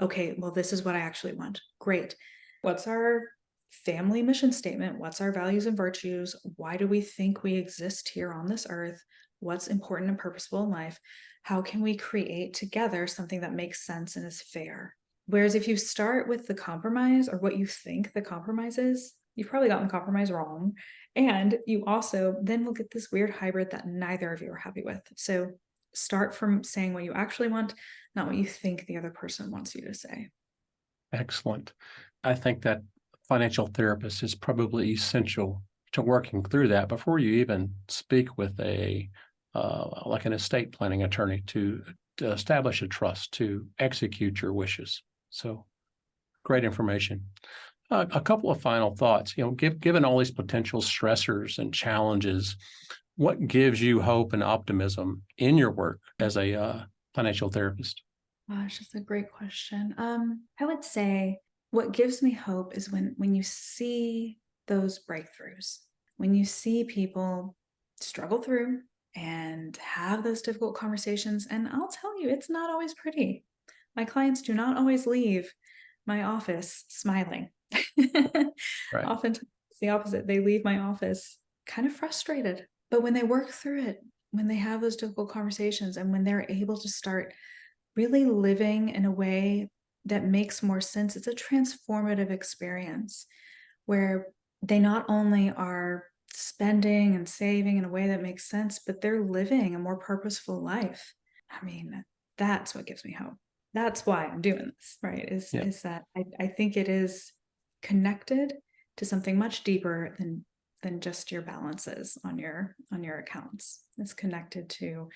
Okay, well, this is what I actually want. Great. What's our family mission statement. What's our values and virtues? Why do we think we exist here on this earth? What's important and purposeful in life? How can we create together something that makes sense and is fair? Whereas if you start with the compromise or what you think the compromise is, you've probably gotten the compromise wrong. And you also then will get this weird hybrid that neither of you are happy with. So start from saying what you actually want, not what you think the other person wants you to say. Excellent. I think that financial therapist is probably essential to working through that before you even speak with like an estate planning attorney to establish a trust, to execute your wishes. So great information. A couple of final thoughts. Given all these potential stressors and challenges, what gives you hope and optimism in your work as a financial therapist? Gosh, that's a great question. I would say what gives me hope is when you see those breakthroughs, when you see people struggle through and have those difficult conversations. And I'll tell you, it's not always pretty. My clients do not always leave my office smiling. Right. Oftentimes it's the opposite. They leave my office kind of frustrated. But when they work through it, when they have those difficult conversations, and when they're able to start really living in a way that makes more sense, it's a transformative experience where they not only are spending and saving in a way that makes sense, but they're living a more purposeful life. I mean, that's what gives me hope. That's why I'm doing this, right? Is that I think it is connected to something much deeper than just your balances on your accounts. It's connected to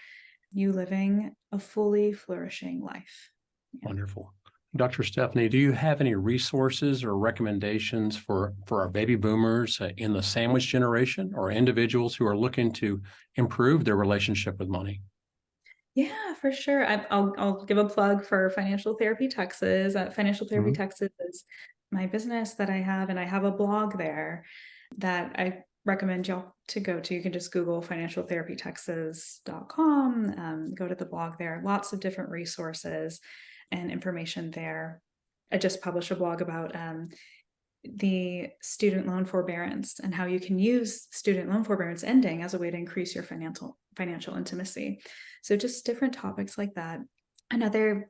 you living a fully flourishing life. Yeah. Wonderful. Dr. Stephanie, do you have any resources or recommendations for our baby boomers in the sandwich generation or individuals who are looking to improve their relationship with money? Yeah, for sure. I'll give a plug for Financial Therapy Texas. Financial Therapy Texas is my business that I have, and I have a blog there that I recommend y'all to go to. You can just Google financialtherapytexas.com, go to the blog there. Lots of different resources and information there. I just published a blog about the student loan forbearance and how you can use student loan forbearance ending as a way to increase your financial intimacy. So just different topics like that. Another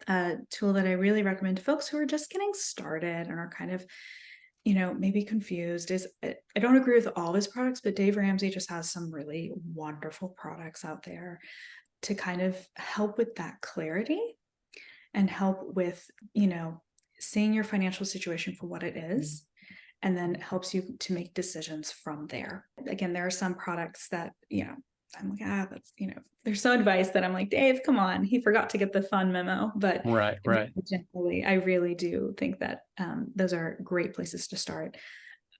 tool that I really recommend to folks who are just getting started and are kind of, maybe confused is, I don't agree with all his products, but Dave Ramsey just has some really wonderful products out there to kind of help with that clarity and help with, seeing your financial situation for what it is, and then helps you to make decisions from there. Again, there are some products that, I'm like, that's, there's some advice that I'm like, Dave, come on, he forgot to get the fun memo. But right. Generally, I really do think that those are great places to start.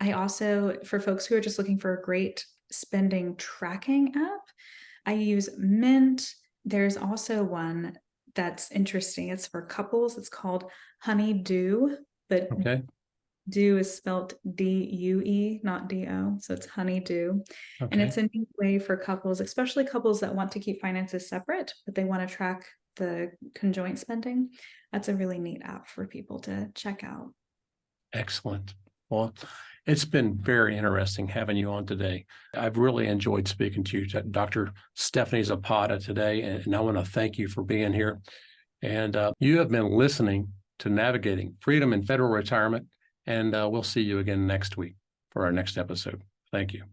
I also, for folks who are just looking for a great spending tracking app, I use Mint. There's also one that's interesting. It's for couples. It's called Honeydew, but Dew is spelled D-U-E, not D-O. So it's Honeydew. Okay. And it's a neat way for couples, especially couples that want to keep finances separate, but they want to track the conjoint spending. That's a really neat app for people to check out. Excellent. Well, it's been very interesting having you on today. I've really enjoyed speaking to you, Dr. Stephanie Zepeda, today, and I want to thank you for being here. And you have been listening to Navigating Freedom in Federal Retirement, and we'll see you again next week for our next episode. Thank you.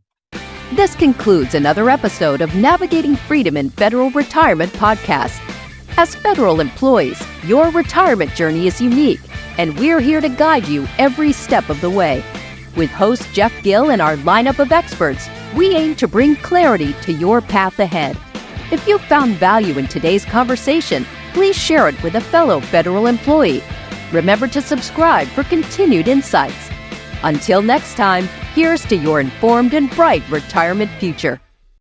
This concludes another episode of Navigating Freedom in Federal Retirement podcast. As federal employees, your retirement journey is unique, and we're here to guide you every step of the way. With host Jeff Gill and our lineup of experts, we aim to bring clarity to your path ahead. If you found value in today's conversation, please share it with a fellow federal employee. Remember to subscribe for continued insights. Until next time, here's to your informed and bright retirement future.